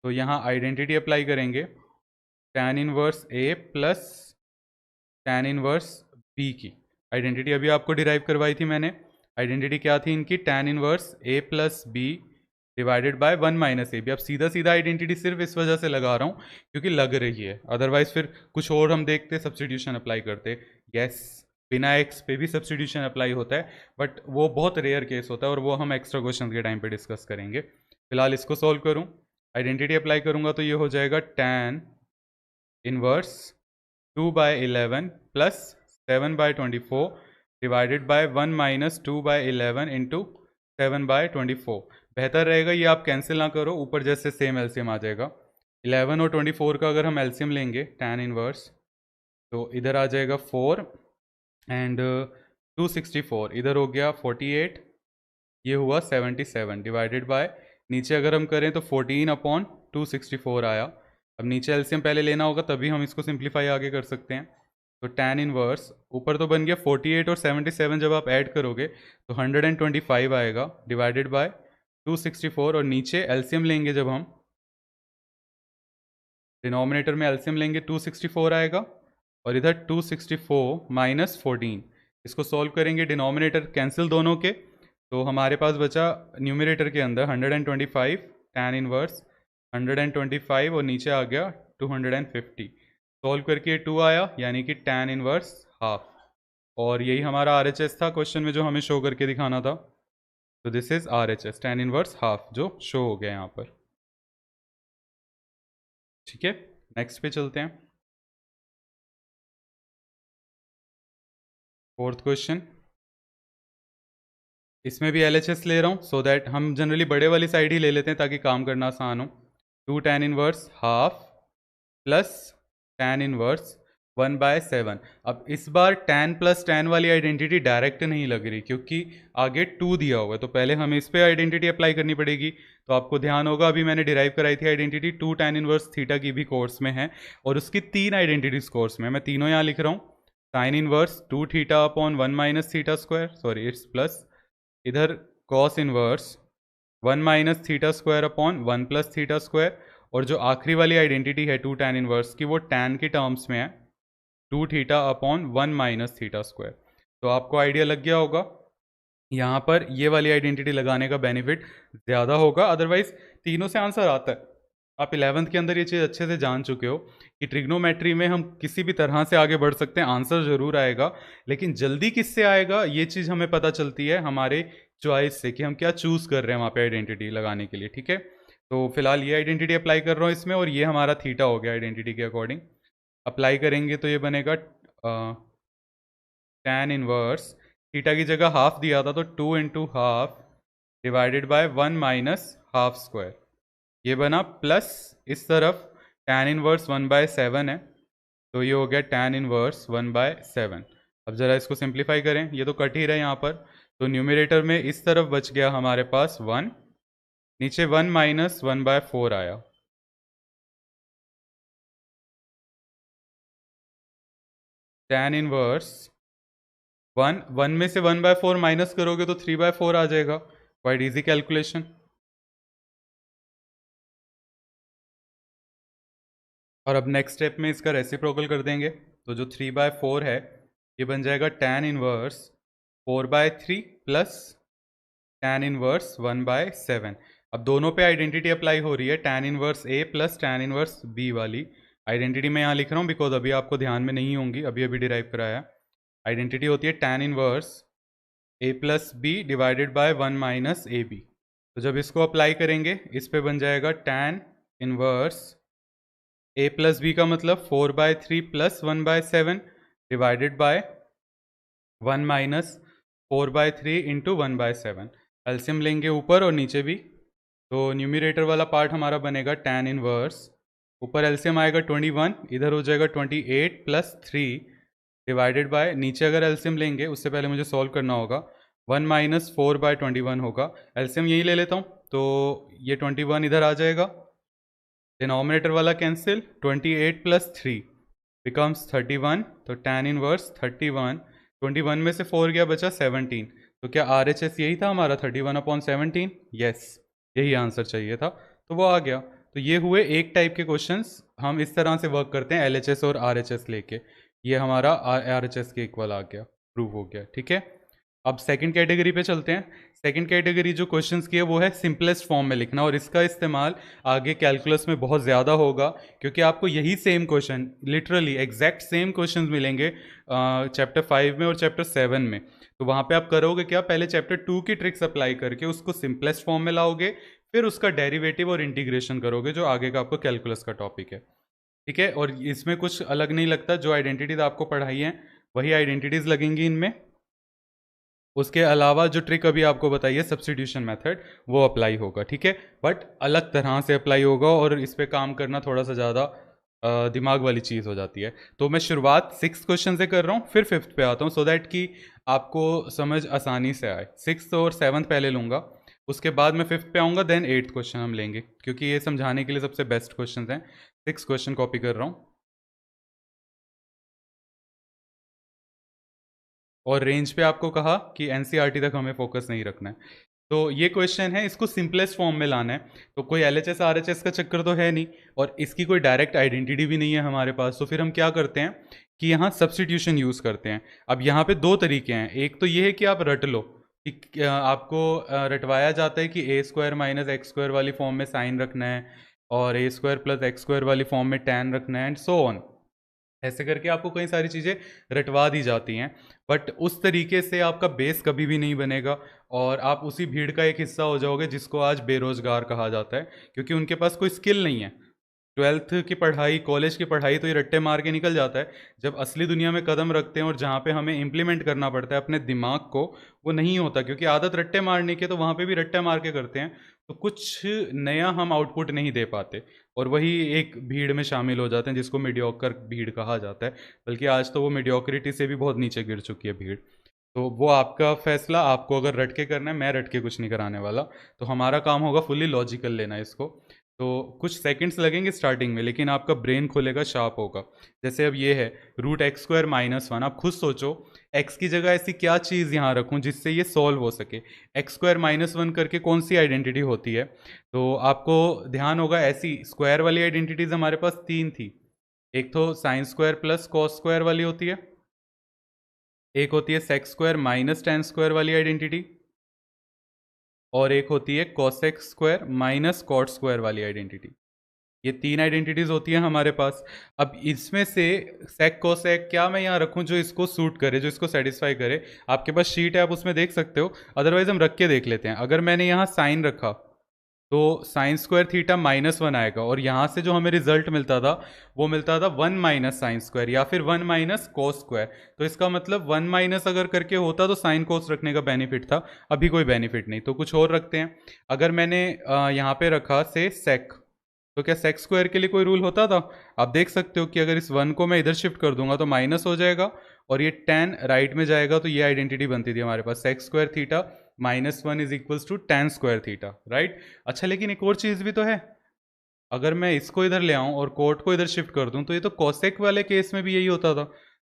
Speaker 1: तो यहाँ आइडेंटिटी अप्लाई करेंगे tan inverse A plus tan inverse B की। आइडेंटिटी अभी आपको डिराइव करवाई थी मैंने। आइडेंटिटी क्या थी इनकी, tan inverse A plus B divided by 1 minus A B. अब सीधा सीधा आइडेंटिटी सिर्फ इस वजह से लगा रहा हूँ क्योंकि लग रही है, अदरवाइज फिर कुछ और हम देखते सब्सटीट्यूशन अप्लाई करते। यस, बिना एक्स पे भी सब्सटीट्यूशन अप्लाई होता है, बट वो बहुत रेयर केस होता है और वो हम एक्स्ट्रा क्वेश्चन के टाइम पे डिस्कस करेंगे। फिलहाल इसको सॉल्व करूँ, आइडेंटिटी अप्लाई करूँगा तो ये हो जाएगा tan inverse 2/11 plus 7/24 divided by 1 minus 2/11 into 7/24। बेहतर रहेगा ये आप कैंसिल ना करो, ऊपर जैसे सेम एलसीएम आ जाएगा। 11 और 24 का अगर हम एलसीएम लेंगे tan इनवर्स, तो इधर आ जाएगा 4 एंड 264, इधर हो गया 48, ये हुआ 77 डिवाइडेड बाय, नीचे अगर हम करें तो 14/264 आया। अब नीचे एलसीएम पहले लेना होगा तभी हम इसको सिंप्लीफाई आगे कर सकते हैं। तो tan इनवर्स ऊपर तो बन गया 48 और 77, जब आप ऐड करोगे तो 125 आएगा डिवाइडेड बाय 264, और नीचे एलसीएम लेंगे जब हम, डिनोमिनेटर में एलसीएम लेंगे 264 आएगा, और इधर 264 माइनस 14, इसको सॉल्व करेंगे, डिनोमिनेटर कैंसिल दोनों के, तो हमारे पास बचा न्यूमरेटर के अंदर 125 tan इनवर्स 125, और नीचे आ गया 250। सॉल्व करके 2 आया, यानी कि tan इनवर्स हाफ। और यही हमारा RHS था क्वेश्चन में जो हमें शो करके दिखाना था। तो this is RHS tan inverse half, जो शो हो गया यहाँ पर, ठीक है। नेक्स्ट पे चलते हैं। फोर्थ क्वेश्चन, इसमें भी LHS ले रहा हूँ सो दैट हम जनरली बड़े वाली साइड ही ले लेते हैं ताकि काम करना आसान हो। 2 tan inverse half plus tan inverse 1/7। अब इस बार tan प्लस tan वाली आइडेंटिटी डायरेक्ट नहीं लग रही क्योंकि आगे 2 दिया हुआ है, तो पहले हमें इस पर आइडेंटिटी अप्लाई करनी पड़ेगी। तो आपको ध्यान होगा अभी मैंने डिराइव कराई थी आइडेंटिटी 2 tan इनवर्स थीटा की भी कोर्स में है, और उसकी 3 आइडेंटिटीज कोर्स में, मैं तीनों यहाँ लिख रहा हूँ। Sine inverse 2 theta upon 1 minus theta square, sorry it's plus, इधर cos inverse 1 minus theta square upon 1 plus theta square, और जो आखिरी वाली आइडेंटिटी है 2 tan इनवर्स की, वो tan के टर्म्स में है 2 theta upon 1 minus theta square. तो आपको आइडिया लग गया होगा, यहाँ पर ये वाली आइडेंटिटी लगाने का बेनिफिट ज़्यादा होगा, अदरवाइज तीनों से आंसर आता है। आप 11th के अंदर ये चीज़ अच्छे से जान चुके हो कि ट्रिग्नोमेट्री में हम किसी भी तरह से आगे बढ़ सकते हैं, आंसर ज़रूर आएगा, लेकिन जल्दी किससे आएगा ये चीज़ हमें पता चलती है हमारे चॉइस से कि हम क्या चूज़ कर रहे हैं वहाँ पे आइडेंटिटी लगाने के लिए, ठीक है। तो फिलहाल ये आइडेंटिटी अप्लाई कर रहा हूँ इसमें, और ये हमारा थीटा हो गया आइडेंटिटी के अकॉर्डिंग। अप्लाई करेंगे तो ये बनेगा tan इनवर्स, थीटा की जगह हाफ दिया था तो 2 × ½ डिवाइडेड बाय 1 - ½ स्क्वायर, ये बना प्लस इस तरफ tan इनवर्स 1/7 है, तो ये हो गया tan इनवर्स 1/7। अब ज़रा इसको सिंप्लीफाई करें, ये तो कट ही रहा है यहाँ पर, तो न्यूमरेटर में इस तरफ बच गया हमारे पास 1, नीचे 1 - 1/4 आया। tan इनवर्स 1 में से 1/4 माइनस करोगे तो 3/4 आ जाएगा। Quite easy calculation. और अब नेक्स्ट स्टेप में इसका रेसिप्रोकल कर देंगे, तो जो 3/4 है ये बन जाएगा tan inverse 4/3 plus tan inverse 1/7। अब दोनों पे आइडेंटिटी अप्लाई हो रही है, tan inverse A plus tan inverse B वाली आइडेंटिटी मैं यहाँ लिख रहा हूँ बिकॉज अभी आपको ध्यान में नहीं होंगी, अभी अभी डिराइव कराया। आइडेंटिटी होती है tan inverse A plus B divided by 1 - AB। तो जब इसको अप्लाई करेंगे इस पे बन जाएगा tan inverse A plus B का मतलब 4/3 plus 1/7 divided by 1 - 4/3 into 1/7। LCM लेंगे ऊपर और नीचे भी, तो न्यूमिरेटर वाला पार्ट हमारा बनेगा tan इनवर्स, ऊपर एल्सियम आएगा 21, इधर हो जाएगा 28 प्लस 3 डिवाइडेड बाय, नीचे अगर एल्सियम लेंगे उससे पहले मुझे सॉल्व करना होगा, 1 - 4/21 होगा। एल्सियम यही ले लेता हूँ, तो ये 21 इधर आ जाएगा, डिनोमिनेटर वाला कैंसिल, 28 प्लस 3 बिकम्स 31, तो tan इनवर्स 31, 21 में से 4 गया बचा 17। तो क्या RHS यही था हमारा 31/17? यस, यही आंसर चाहिए था, तो वो आ गया। तो ये हुए एक टाइप के क्वेश्चंस, हम इस तरह से वर्क करते हैं LHS और RHS लेके। ये हमारा RHS के इक्वल आ गया, प्रूव हो गया, ठीक है। अब सेकंड कैटेगरी पे चलते हैं। सेकंड कैटेगरी जो क्वेश्चंस की है वो है सिंपलेस्ट फॉर्म में लिखना, और इसका इस्तेमाल आगे कैलकुलस में बहुत ज़्यादा होगा, क्योंकि आपको यही same question, literally exact same questions मिलेंगे चैप्टर 5 में और चैप्टर 7 में। तो वहाँ पे आप करोगे क्या, पहले चैप्टर 2 की ट्रिक्स अप्लाई करके उसको सिंपलेस्ट फॉर्म में लाओगे, फिर उसका डेरिवेटिव और इंटीग्रेशन करोगे, जो आगे का आपको कैलकुलस का टॉपिक है, ठीक है। और इसमें कुछ अलग नहीं लगता, जो आइडेंटिटीज आपको पढ़ाई हैं वही आइडेंटिटीज लगेंगी इनमें। उसके अलावा जो ट्रिक अभी आपको बताई है सब्स्टिट्यूशन मेथड, वो अप्लाई होगा, ठीक है, बट अलग तरह से अप्लाई होगा, और इस पे काम करना थोड़ा सा ज़्यादा दिमाग वाली चीज़ हो जाती है। तो मैं शुरुआत 6th क्वेश्चन से कर रहा हूँ, फिर 5th पे आता हूँ, सो दैट कि आपको समझ आसानी से आए। 6th और 7th पहले लूँगा, उसके बाद मैं 5th पे आऊँगा, देन 8th क्वेश्चन हम लेंगे, क्योंकि ये समझाने के लिए सबसे बेस्ट क्वेश्चन हैं। 6 क्वेश्चन कॉपी कर रहा हूँ, और रेंज पे आपको कहा कि एनसीईआरटी तक हमें फोकस नहीं रखना है। तो ये क्वेश्चन है, इसको सिंपलेस्ट फॉर्म में लाना है, तो कोई एलएचएस आरएचएस का चक्कर तो है नहीं, और इसकी कोई डायरेक्ट आइडेंटिटी भी नहीं है हमारे पास, तो फिर हम क्या करते हैं कि यहाँ सब्स्टिट्यूशन यूज़ करते हैं। अब यहाँ पे दो तरीके हैं, एक तो ये है कि आप रट लो कि आपको रटवाया जाता है कि A² - X² वाली फॉर्म में साइन रखना है, और A² + X² वाली फॉर्म में टैन रखना है, एंड सो ऑन। ऐसे करके आपको कई सारी चीज़ें रटवा दी जाती हैं, बट उस तरीके से आपका बेस कभी भी नहीं बनेगा, और आप उसी भीड़ का एक हिस्सा हो जाओगे जिसको आज बेरोजगार कहा जाता है, क्योंकि उनके पास कोई स्किल नहीं है। 12th की पढ़ाई, कॉलेज की पढ़ाई तो ये रट्टे मार के निकल जाता है, जब असली दुनिया में कदम रखते हैं और जहाँ पे हमें इम्प्लीमेंट करना पड़ता है अपने दिमाग को, वो नहीं होता, क्योंकि आदत रट्टे मारने की, तो वहाँ पे भी रट्टे मार के करते हैं, तो कुछ नया हम आउटपुट नहीं दे पाते, और वही एक भीड़ में शामिल हो जाते हैं जिसको मीडियोकर भीड़ कहा जाता है। बल्कि आज तो वो मीडियोक्रिटी से भी बहुत नीचे गिर चुकी है भीड़। तो वो आपका फैसला, आपको अगर रट के करना है, मैं रट के कुछ नहीं कराने वाला, तो हमारा काम होगा फुल्ली लॉजिकल लेना इसको। तो कुछ सेकंड्स लगेंगे स्टार्टिंग में, लेकिन आपका ब्रेन खुलेगा, शार्प होगा। जैसे अब ये है √(x²) - 1, आप खुद सोचो x की जगह ऐसी क्या चीज़ यहाँ रखूँ जिससे ये सॉल्व हो सके। x² - 1 करके कौन सी आइडेंटिटी होती है, तो आपको ध्यान होगा ऐसी स्क्वायर वाली आइडेंटिटीज हमारे पास 3 थी। एक तो sin² + cos² वाली होती है, एक होती है sec² - tan² वाली आइडेंटिटी, और एक होती है cosec² - cot² वाली आइडेंटिटी। ये 3 आइडेंटिटीज होती हैं हमारे पास। अब इसमें से सेक कोसेक क्या मैं यहाँ रखूँ जो इसको सूट करे, जो इसको सेटिस्फाई करे। आपके पास शीट है, आप उसमें देख सकते हो, अदरवाइज हम रख के देख लेते हैं। अगर मैंने यहाँ साइन रखा तो साइन स्क्वायर थीटा -1 आएगा, और यहाँ से जो हमें रिजल्ट मिलता था वो मिलता था 1 माइनस साइन स्क्वायर या फिर 1 माइनस कोस स्क्वायर। तो इसका मतलब 1 माइनस अगर करके होता तो साइन कोस रखने का बेनिफिट था, अभी कोई बेनिफिट नहीं, तो कुछ और रखते हैं। अगर मैंने यहाँ पे रखा से सेक, तो क्या सेक स्क्वायर के लिए कोई रूल होता था? आप देख सकते हो कि अगर इस 1 को मैं इधर शिफ्ट कर दूंगा तो माइनस हो जाएगा, और ये tan राइट में जाएगा, तो ये आइडेंटिटी बनती थी हमारे पास, sec square theta -1 is equals to tan square theta, right. अच्छा, लेकिन एक और चीज़ भी तो है। अगर मैं इसको इधर ले आऊं और कोट को इधर शिफ्ट कर दूं तो ये तो कोसेक वाले केस में भी यही होता था।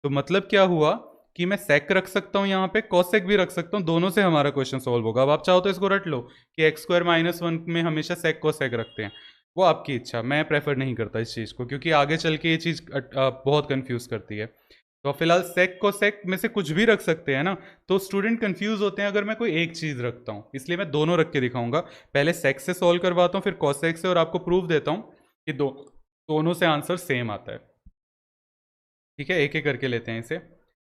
Speaker 1: तो मतलब क्या हुआ कि मैं सेक रख सकता हूं, यहाँ पे कोसेक भी रख सकता हूं, दोनों से हमारा क्वेश्चन सॉल्व होगा। अब आप चाहो तो इसको रट लो कि x² -1 में हमेशा सेक कोसेक रखते हैं, वो आपकी इच्छा। मैं प्रेफर नहीं करता इस चीज़ को, क्योंकि आगे चल के ये चीज़ बहुत कंफ्यूज करती है। तो फिलहाल सेक को सेक में से कुछ भी रख सकते हैं ना, तो स्टूडेंट कंफ्यूज होते हैं अगर मैं कोई एक चीज़ रखता हूँ, इसलिए मैं दोनों रख के दिखाऊंगा। पहले सेक से सॉल्व करवाता हूँ, फिर कोसेक से, और आपको प्रूफ देता हूँ कि दोनों से आंसर सेम आता है। ठीक है, एक एक करके लेते हैं इसे।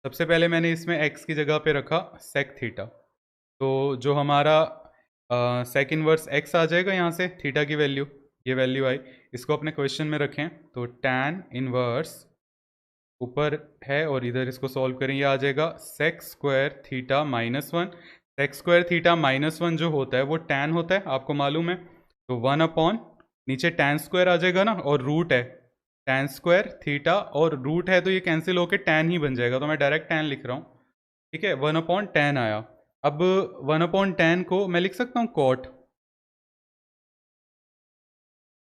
Speaker 1: सबसे पहले मैंने इसमें एक्स की जगह पे रखा सेक थीटा, तो जो हमारा सेक इनवर्स एक्स आ जाएगा यहाँ से, थीटा की वैल्यू, ये वैल्यू आई, इसको अपने क्वेश्चन में रखें तो टैन इनवर्स ऊपर है और इधर इसको सॉल्व करें, ये आ जाएगा sec square theta -1। Sec square theta -1 जो होता है वो टैन होता है, आपको मालूम है। तो 1 अपॉन नीचे टैन स्क्वायर आ जाएगा ना, और रूट है टैन स्क्वायर थीटा, और रूट है तो ये कैंसिल होके टैन ही बन जाएगा, तो मैं डायरेक्ट टैन लिख रहा हूँ। ठीक है, 1 अपॉन टैन आया। अब 1 अपॉन टैन को मैं लिख सकता हूँ कॉट।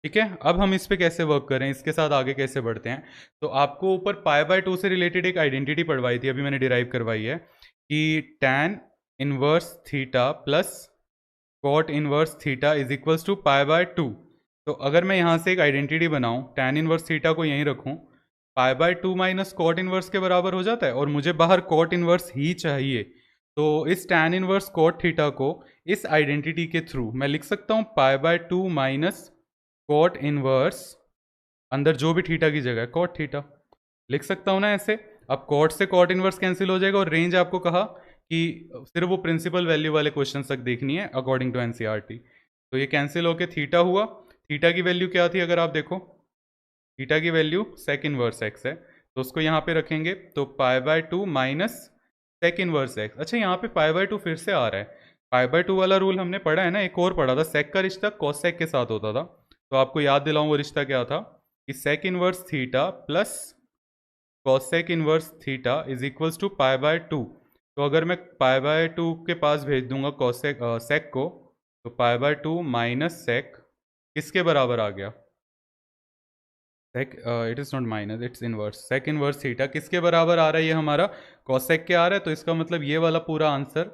Speaker 1: ठीक है, अब हम इस पे कैसे वर्क करें, इसके साथ आगे कैसे बढ़ते हैं। तो आपको ऊपर π/2 से रिलेटेड एक आइडेंटिटी पढ़वाई थी, अभी मैंने डिराइव करवाई है, कि tan inverse theta plus cot inverse theta is equals to π/2। तो अगर मैं यहाँ से एक आइडेंटिटी बनाऊँ, tan इनवर्स थीटा को यहीं रखूँ, π/2 माइनस कॉट इनवर्स के बराबर हो जाता है, और मुझे बाहर कॉट इनवर्स ही चाहिए। तो इस tan इनवर्स कॉट थीटा को इस आइडेंटिटी के थ्रू मैं लिख सकता हूँ π/2 माइनस कॉट इनवर्स, अंदर जो भी थीटा की जगह है कॉट थीटा लिख सकता हूँ ना ऐसे। अब कॉट से कॉट इनवर्स कैंसिल हो जाएगा, और रेंज आपको कहा कि सिर्फ वो प्रिंसिपल वैल्यू वाले क्वेश्चन तक देखनी है अकॉर्डिंग टू एनसीईआरटी। तो ये कैंसिल होके थीटा हुआ। थीटा की वैल्यू क्या थी, अगर आप देखो, थीटा की वैल्यू सेक इनवर्स एक्स है, तो उसको यहाँ पे रखेंगे तो π/2 माइनस सेक इनवर्स एक्स। अच्छा, यहाँ पे π/2 फिर से आ रहा है, π/2 वाला रूल हमने पढ़ा है ना, एक और पढ़ा था, सेक का रिश्ता कॉसेक के साथ होता था। तो आपको याद दिलाऊं वो रिश्ता क्या था, कि sec inverse theta plus cosec inverse theta is equals to π/2। तो अगर मैं π/2 के पास भेज दूंगा कॉसेक सेक को, तो π/2 माइनस सेक किसके बराबर आ गया, sec, it is not minus, it's inverse, sec inverse theta किसके बराबर आ रहा है, ये हमारा कॉसेक के आ रहा है। तो इसका मतलब ये वाला पूरा आंसर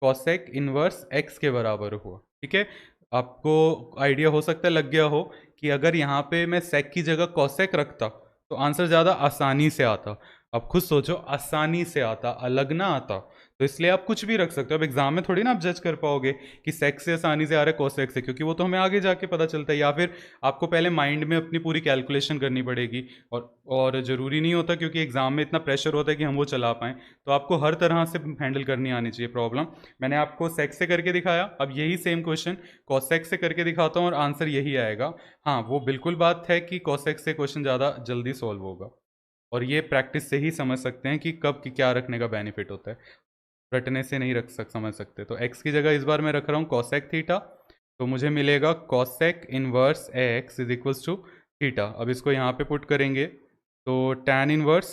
Speaker 1: कॉसेक इनवर्स एक्स के बराबर हुआ। ठीक है, आपको आइडिया हो सकता है लग गया हो कि अगर यहाँ पे मैं सेक की जगह कॉसेक रखता तो आंसर ज़्यादा आसानी से आता। अब खुद सोचो, आसानी से आता, अलग ना आता। तो इसलिए आप कुछ भी रख सकते हो। अब एग्जाम में थोड़ी ना आप जज कर पाओगे कि सेक से आसानी से आ रहा है कॉसेक से, क्योंकि वो तो हमें आगे जाके पता चलता है, या फिर आपको पहले माइंड में अपनी पूरी कैलकुलेशन करनी पड़ेगी। और ज़रूरी नहीं होता, क्योंकि एग्जाम में इतना प्रेशर होता है कि हम वो चला पाएँ। तो आपको हर तरह से हैंडल करनी आनी चाहिए प्रॉब्लम। मैंने आपको सेक से करके दिखाया, अब यही सेम क्वेश्चन कॉसेक से करके दिखाता हूँ और आंसर यही आएगा। हाँ, वो बिल्कुल बात है कि कॉसेक से क्वेश्चन ज़्यादा जल्दी सॉल्व होगा, और ये प्रैक्टिस से ही समझ सकते हैं कि कब कि क्या रखने का बेनिफिट होता है, रटने से नहीं समझ सकते। तो एक्स की जगह इस बार मैं रख रहा हूँ कॉसेक थीटा, तो मुझे मिलेगा cosec inverse x is equals to theta. अब इसको यहाँ पे पुट करेंगे तो tan inverse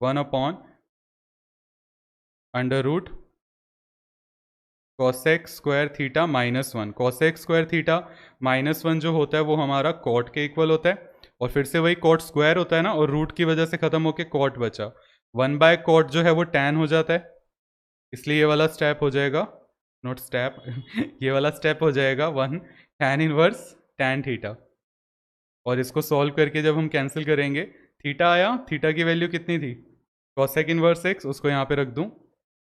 Speaker 1: 1 upon under root cosec square theta -1। Cosec square theta -1 जो होता है वो हमारा कॉट के इक्वल होता है, और फिर से वही कॉट स्क्वायर होता है ना, और रूट की वजह से खत्म होके कॉट बचा, 1/कॉट जो है वो टैन हो जाता है, इसलिए ये वाला स्टेप हो जाएगा, नोट स्टेप ये वाला स्टेप हो जाएगा 1 टैन इनवर्स टैन थीटा। और इसको सॉल्व करके जब हम कैंसिल करेंगे, थीटा आया, थीटा की वैल्यू कितनी थी, कॉसेक इनवर्स एक्स, उसको यहाँ पे रख दूँ,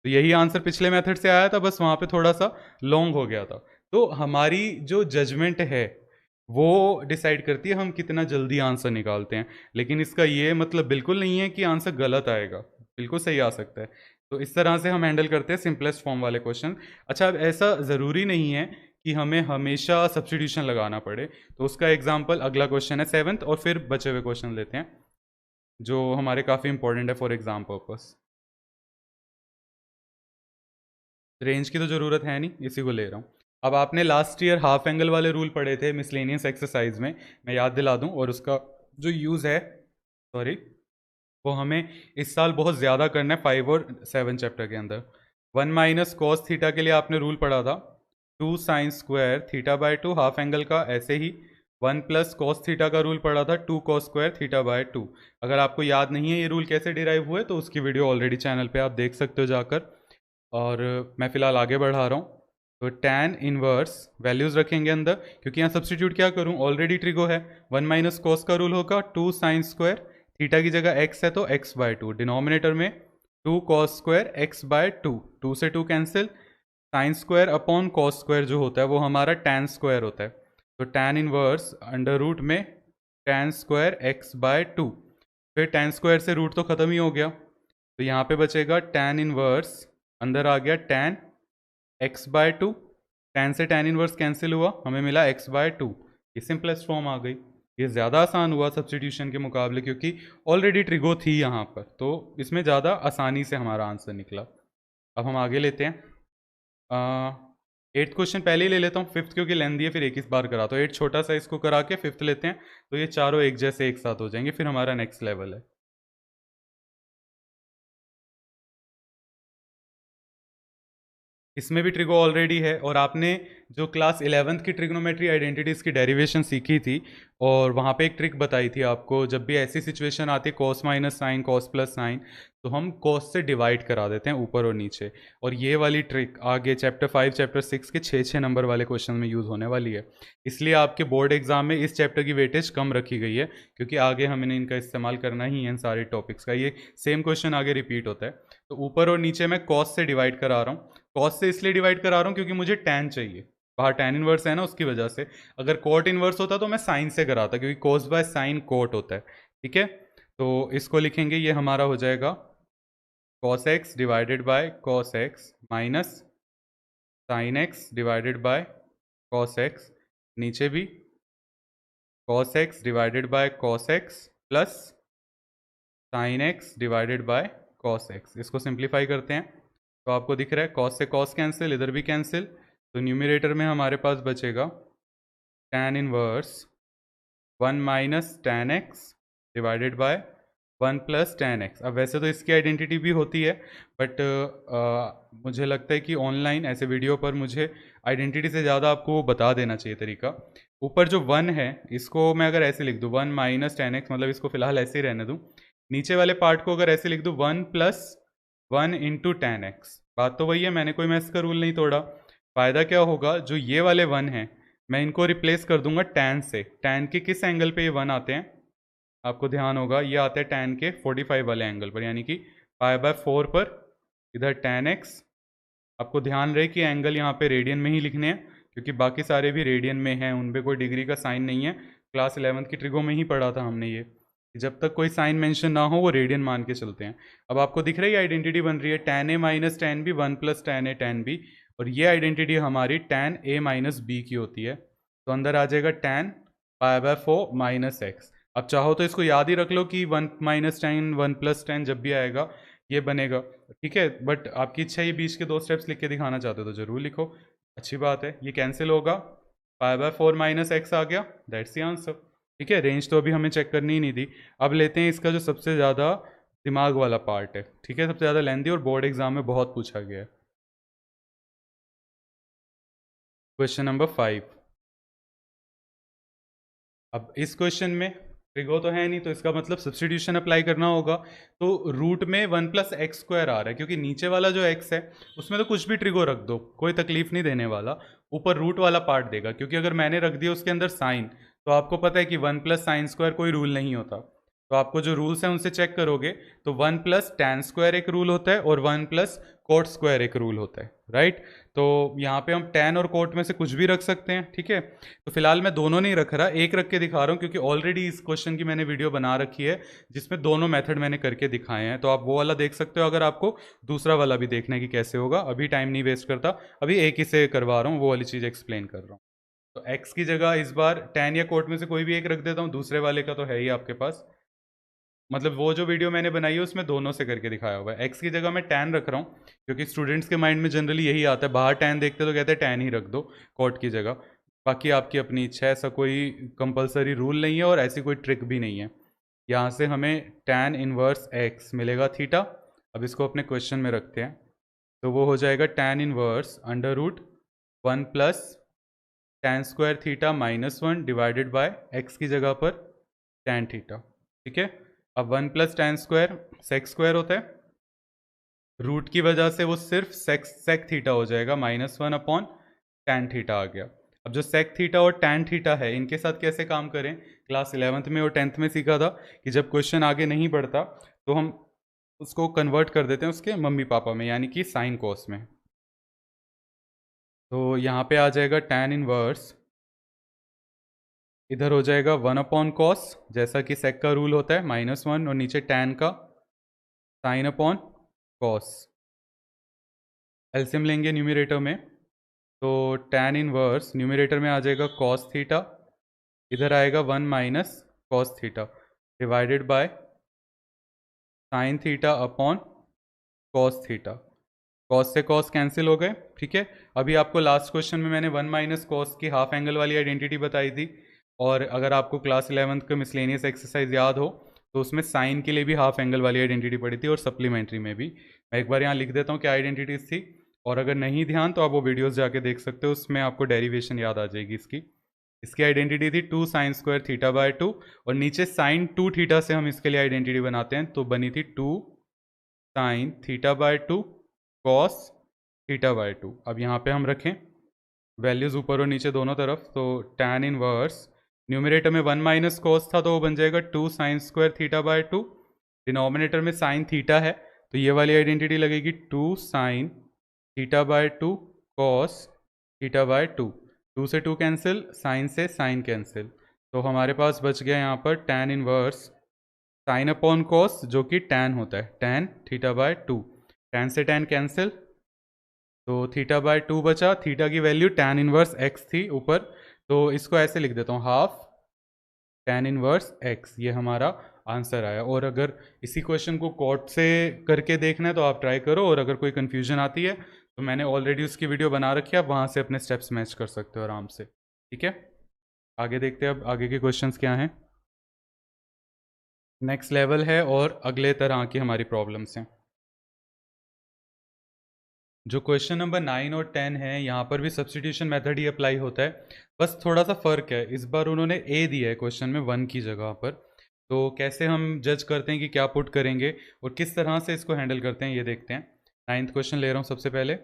Speaker 1: तो यही आंसर पिछले मेथड से आया था, बस वहाँ पे थोड़ा सा लॉन्ग हो गया था। तो हमारी जो जजमेंट है वो डिसाइड करती है हम कितना जल्दी आंसर निकालते हैं। लेकिन इसका ये मतलब बिल्कुल नहीं है कि आंसर गलत आएगा, बिल्कुल सही आ सकता है। तो इस तरह से हम हैंडल करते हैं सिंपलेस्ट फॉर्म वाले क्वेश्चन। अच्छा, अब ऐसा ज़रूरी नहीं है कि हमें हमेशा सब्स्टिट्यूशन लगाना पड़े। तो उसका एग्जाम्पल अगला क्वेश्चन है 7th, और फिर बचे हुए क्वेश्चन लेते हैं जो हमारे काफ़ी इंपॉर्टेंट है फॉर एग्जाम पर्पस। रेंज की तो ज़रूरत है नहीं, इसी को ले रहा हूँ। अब आपने लास्ट ईयर हाफ एंगल वाले रूल पढ़े थे मिसलेनियस एक्सरसाइज में, मैं याद दिला दूँ, और उसका जो यूज़ है, सॉरी, वो हमें इस साल बहुत ज़्यादा करना है 5 और 7 चैप्टर के अंदर। 1 - cos थीटा के लिए आपने रूल पढ़ा था 2 sin² थीटा/2 हाफ एंगल का। ऐसे ही 1 + cos थीटा का रूल पढ़ा था 2 cos² थीटा/2। अगर आपको याद नहीं है ये रूल कैसे डिराइव हुए, तो उसकी वीडियो ऑलरेडी चैनल पे आप देख सकते हो जाकर। और मैं फ़िलहाल आगे बढ़ा रहा हूँ। तो tan इनवर्स वैल्यूज़ रखेंगे अंदर, क्योंकि यहाँ सब्सटीट्यूट क्या करूँ, ऑलरेडी ट्रिगो है। 1 - cos का रूल होगा 2 sin², थीटा की जगह x है तो x/2, डिनोमिनेटर में 2 cos²x/2, 2 से 2 कैंसिल, sin² / cos² जो होता है वो हमारा tan² होता है। तो tan इनवर्स अंडर रूट में tan² x/2, फिर tan² से रूट तो ख़त्म ही हो गया, तो यहाँ पे बचेगा tan इनवर्स, अंदर आ गया tan x/2, tan से tan इनवर्स कैंसिल हुआ, हमें मिला x/2। ये सिंपलेस्ट फॉर्म आ गई। ये ज़्यादा आसान हुआ सब्स्टिट्यूशन के मुकाबले, क्योंकि ऑलरेडी ट्रिगो थी यहाँ पर, तो इसमें ज़्यादा आसानी से हमारा आंसर निकला। अब हम आगे लेते हैं। 8th क्वेश्चन पहले ही ले लेता हूँ, 5th क्योंकि लेंदी है, फिर एक इस बार करा, तो 8 छोटा सा इसको करा के 5th लेते हैं। तो ये चारों एक जैसे एक साथ हो जाएंगे, फिर हमारा नेक्स्ट लेवल है। इसमें भी ट्रिगो ऑलरेडी है, और आपने जो क्लास 11th की ट्रिग्नोमेट्री आइडेंटिटीज़ की डेरिवेशन सीखी थी, और वहाँ पे एक ट्रिक बताई थी आपको, जब भी ऐसी सिचुएशन आती है cos - sin cos + sin, तो हम cos से डिवाइड करा देते हैं ऊपर और नीचे। और ये वाली ट्रिक आगे चैप्टर 5 चैप्टर 6 के 6 नंबर वाले क्वेश्चन में यूज़ होने वाली है। इसलिए आपके बोर्ड एग्जाम में इस चैप्टर की वेटेज कम रखी गई है, क्योंकि आगे हमें इनका इस्तेमाल करना ही है इन सारे टॉपिक्स का। ये सेम क्वेश्चन आगे रिपीट होता है। तो ऊपर और नीचे मैं cos से डिवाइड करा रहा हूँ। कॉस से इसलिए डिवाइड करा रहा हूँ क्योंकि मुझे टैन चाहिए, बाहर टैन इनवर्स है ना, उसकी वजह से। अगर कोट इनवर्स होता तो मैं साइन से कराता, क्योंकि कोस बाय साइन कोट होता है। ठीक है, तो इसको लिखेंगे, ये हमारा हो जाएगा cos x divided by cos x minus sine x divided by cos x, नीचे भी cos x divided by cos x plus sine x divided by cos x। इसको सिंप्लीफाई करते हैं, तो आपको दिख रहा है cos से cos कैंसिल, इधर भी कैंसिल, तो न्यूमरेटर में हमारे पास बचेगा tan inverse 1 - tan x divided by 1 + tan x। अब वैसे तो इसकी आइडेंटिटी भी होती है, बट मुझे लगता है कि ऑनलाइन ऐसे वीडियो पर मुझे आइडेंटिटी से ज़्यादा आपको वो बता देना चाहिए तरीका। ऊपर जो 1 है, इसको मैं अगर ऐसे लिख दूँ 1 - tan x, मतलब इसको फिलहाल ऐसे ही रहने दूँ। नीचे वाले पार्ट को अगर ऐसे लिख दूँ 1 + 1 × tan x, बात तो वही है, मैंने कोई मैथ्स का रूल नहीं तोड़ा। फ़ायदा क्या होगा, जो ये वाले 1 हैं मैं इनको रिप्लेस कर दूंगा tan से। tan के किस एंगल पे ये 1 आते हैं, आपको ध्यान होगा, ये आते हैं tan के 45 वाले एंगल पर, यानी कि π/4 पर। इधर tan x, आपको ध्यान रहे कि एंगल यहाँ पे रेडियन में ही लिखने हैं, क्योंकि बाकी सारे भी रेडियन में हैं, उन पे कोई डिग्री का साइन नहीं है। क्लास 11th की ट्रिगो में ही पढ़ा था हमने ये, जब तक कोई साइन मेंशन ना हो वो रेडियन मान के चलते हैं। अब आपको दिख रही है आइडेंटिटी बन रही है tan a - tan b 1 + tan a tan b, और ये आइडेंटिटी हमारी tan a - b की होती है। तो अंदर आ जाएगा tan π/4 - x। अब चाहो तो इसको याद ही रख लो कि 1 - tan 1 + tan जब भी आएगा ये बनेगा। ठीक है, बट आपकी इच्छा है बीच के 2 स्टेप्स लिख के दिखाना चाहते हो तो ज़रूर लिखो, अच्छी बात है। ये कैंसिल होगा, π/4 - x आ गया, दैट्स द आंसर। ठीक है, रेंज तो अभी हमें चेक करनी ही नहीं थी। अब लेते हैं इसका जो सबसे ज़्यादा दिमाग वाला पार्ट है। ठीक है, सबसे ज़्यादा लेंथी और बोर्ड एग्जाम में बहुत पूछा गया है। Question number 5। अब इस क्वेश्चन में ट्रिगो तो है नहीं, तो इसका मतलब सब्स्टिट्यूशन अप्लाई करना होगा। तो रूट में 1 + x² आ रहा है, क्योंकि नीचे वाला जो x है उसमें तो कुछ भी ट्रिगो रख दो, कोई तकलीफ नहीं देने वाला। ऊपर रूट वाला पार्ट देगा, क्योंकि अगर मैंने रख दिया उसके अंदर साइन, तो आपको पता है कि 1 + sin² कोई रूल नहीं होता। तो आपको जो रूल्स हैं उनसे चेक करोगे तो 1+tan² एक रूल होता है और 1+cot² एक रूल होता है, राइट। तो यहाँ पे हम tan और cot में से कुछ भी रख सकते हैं, ठीक है। तो फिलहाल मैं दोनों नहीं रख रहा, एक रख के दिखा रहा हूँ क्योंकि ऑलरेडी इस क्वेश्चन की मैंने वीडियो बना रखी है जिसमें दोनों मेथड मैंने करके दिखाए हैं, तो आप वो वाला देख सकते हो अगर आपको दूसरा वाला भी देखने की कैसे होगा। अभी टाइम नहीं वेस्ट करता, अभी एक ही से करवा रहा हूँ, वो वाली चीज़ एक्सप्लेन कर रहा हूँ। तो x की जगह इस बार tan या cot में से कोई भी एक रख देता हूँ, दूसरे वाले का तो है ही आपके पास, मतलब वो जो वीडियो मैंने बनाई है उसमें दोनों से करके दिखाया हुआ है। x की जगह मैं tan रख रहा हूँ क्योंकि स्टूडेंट्स के माइंड में जनरली यही आता है, बाहर tan देखते तो कहते हैं tan ही रख दो cot की जगह। बाकी आपकी अपनी इच्छा है, ऐसा कोई कंपलसरी रूल नहीं है और ऐसी कोई ट्रिक भी नहीं है। यहाँ से हमें tan इनवर्स x मिलेगा थीटा। अब इसको अपने क्वेश्चन में रखते हैं, तो वो हो जाएगा tan inverse √1+tan² theta -1 divided by x की जगह पर tan थीटा, ठीक है। अब 1+tan² sec² होता है, रूट की वजह से वो सिर्फ sec थीटा हो जाएगा, -1/tan थीटा आ गया। अब जो sec थीटा और tan थीटा है इनके साथ कैसे काम करें, क्लास 11th में और 10th में सीखा था कि जब क्वेश्चन आगे नहीं बढ़ता तो हम उसको कन्वर्ट कर देते हैं उसके मम्मी पापा में, यानी कि साइन कॉस में। तो यहाँ पे आ जाएगा tan इनवर्स, इधर हो जाएगा 1/cos, जैसा कि sec का रूल होता है -1, और नीचे tan का sin/cos। एलसीएम लेंगे न्यूमरेटर में, तो tan इनवर्स न्यूमरेटर में आ जाएगा cos थीटा, इधर आएगा 1 - cos theta divided bye sin theta upon cos theta. cos से cos कैंसिल हो गए, ठीक है। अभी आपको लास्ट क्वेश्चन में मैंने 1 - cos की हाफ एंगल वाली आइडेंटिटी बताई थी, और अगर आपको क्लास 11th का मिसलेनियस एक्सरसाइज याद हो तो उसमें साइन के लिए भी हाफ एंगल वाली आइडेंटिटी पड़ी थी और सप्लीमेंट्री में भी। मैं एक बार यहाँ लिख देता हूँ क्या आइडेंटिटीज थी, और अगर नहीं ध्यान तो आप वो वीडियोस जाके देख सकते हो, उसमें आपको डेरिवेशन याद आ जाएगी इसकी। इसकी आइडेंटिटी थी 2sin² थीटा/2, और नीचे sin 2 थीटा से हम इसके लिए आइडेंटिटी बनाते हैं, तो बनी थी 2sin थीटा/2 cos थीटा/2। अब यहाँ पे हम रखें वैल्यूज़ ऊपर और नीचे दोनों तरफ, तो tan इनवर्स न्यूमरेटर में 1 - cos था तो वो बन जाएगा 2sin² थीटा/2, डिनोमिनेटर में sin थीटा है तो ये वाली आइडेंटिटी लगेगी 2sin थीटा/2 cos थीटा/2। 2 से 2 कैंसिल, साइन से साइन कैंसिल, तो हमारे पास बच गया यहाँ पर tan इनवर्स sin/cos जो कि tan होता है, tan थीटा/2। tan से tan कैंसिल, तो थीटा/2 बचा, थीटा की वैल्यू tan इनवर्स x थी ऊपर, तो इसको ऐसे लिख देता हूँ हाफ tan इनवर्स x, ये हमारा आंसर आया। और अगर इसी क्वेश्चन को कॉट से करके देखना है तो आप ट्राई करो, और अगर कोई कन्फ्यूजन आती है तो मैंने ऑलरेडी उसकी वीडियो बना रखी है, आप वहाँ से अपने स्टेप्स मैच कर सकते हो आराम से, ठीक है। आगे देखते हैं अब आगे के क्वेश्चंस क्या हैं। नेक्स्ट लेवल है और अगले तरह की हमारी प्रॉब्लम्स हैं। जो क्वेश्चन नंबर 9 और 10 है यहाँ पर भी सब्स्टिट्यूशन मेथड ही अप्लाई होता है, बस थोड़ा सा फ़र्क है, इस बार उन्होंने ए दिया है क्वेश्चन में 1 की जगह पर। तो कैसे हम जज करते हैं कि क्या पुट करेंगे और किस तरह से इसको हैंडल करते हैं ये देखते हैं। 9th क्वेश्चन ले रहा हूँ सबसे पहले।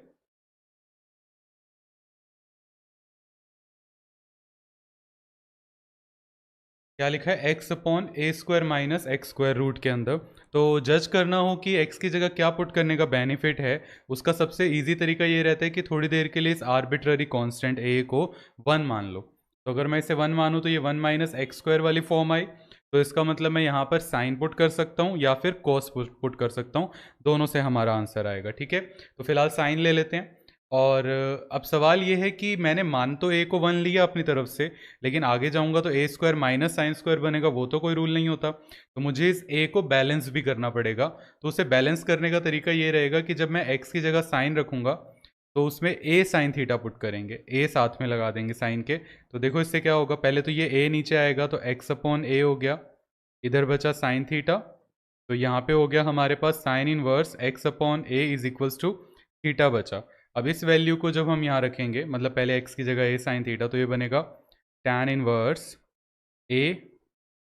Speaker 1: क्या लिखा है, x/a² - रूट के अंदर। तो जज करना हो कि x की जगह क्या पुट करने का बेनिफिट है, उसका सबसे इजी तरीका ये रहता है कि थोड़ी देर के लिए इस आर्बिट्ररी कांस्टेंट a को 1 मान लो। तो अगर मैं इसे 1 मानूँ तो ये 1 - x² वाली फॉर्म आई, तो इसका मतलब मैं यहाँ पर साइन पुट कर सकता हूँ या फिर कॉस पुट कर सकता हूँ, दोनों से हमारा आंसर आएगा, ठीक है। तो फिलहाल साइन ले लेते हैं। और अब सवाल ये है कि मैंने मान तो a को 1 लिया अपनी तरफ से, लेकिन आगे जाऊंगा तो a² - sin² बनेगा, वो तो कोई रूल नहीं होता, तो मुझे इस a को बैलेंस भी करना पड़ेगा। तो उसे बैलेंस करने का तरीका ये रहेगा कि जब मैं x की जगह साइन रखूंगा तो उसमें a sin थीटा पुट करेंगे, a साथ में लगा देंगे साइन के। तो देखो इससे क्या होगा, पहले तो ये a नीचे आएगा तो x/a हो गया, इधर बचा साइन थीटा, तो यहाँ पे हो गया हमारे पास sine inverse x/a is equals to theta बचा। अब इस वैल्यू को जब हम यहाँ रखेंगे, मतलब पहले x की जगह a साइन थीटा, तो ये बनेगा tan inverse a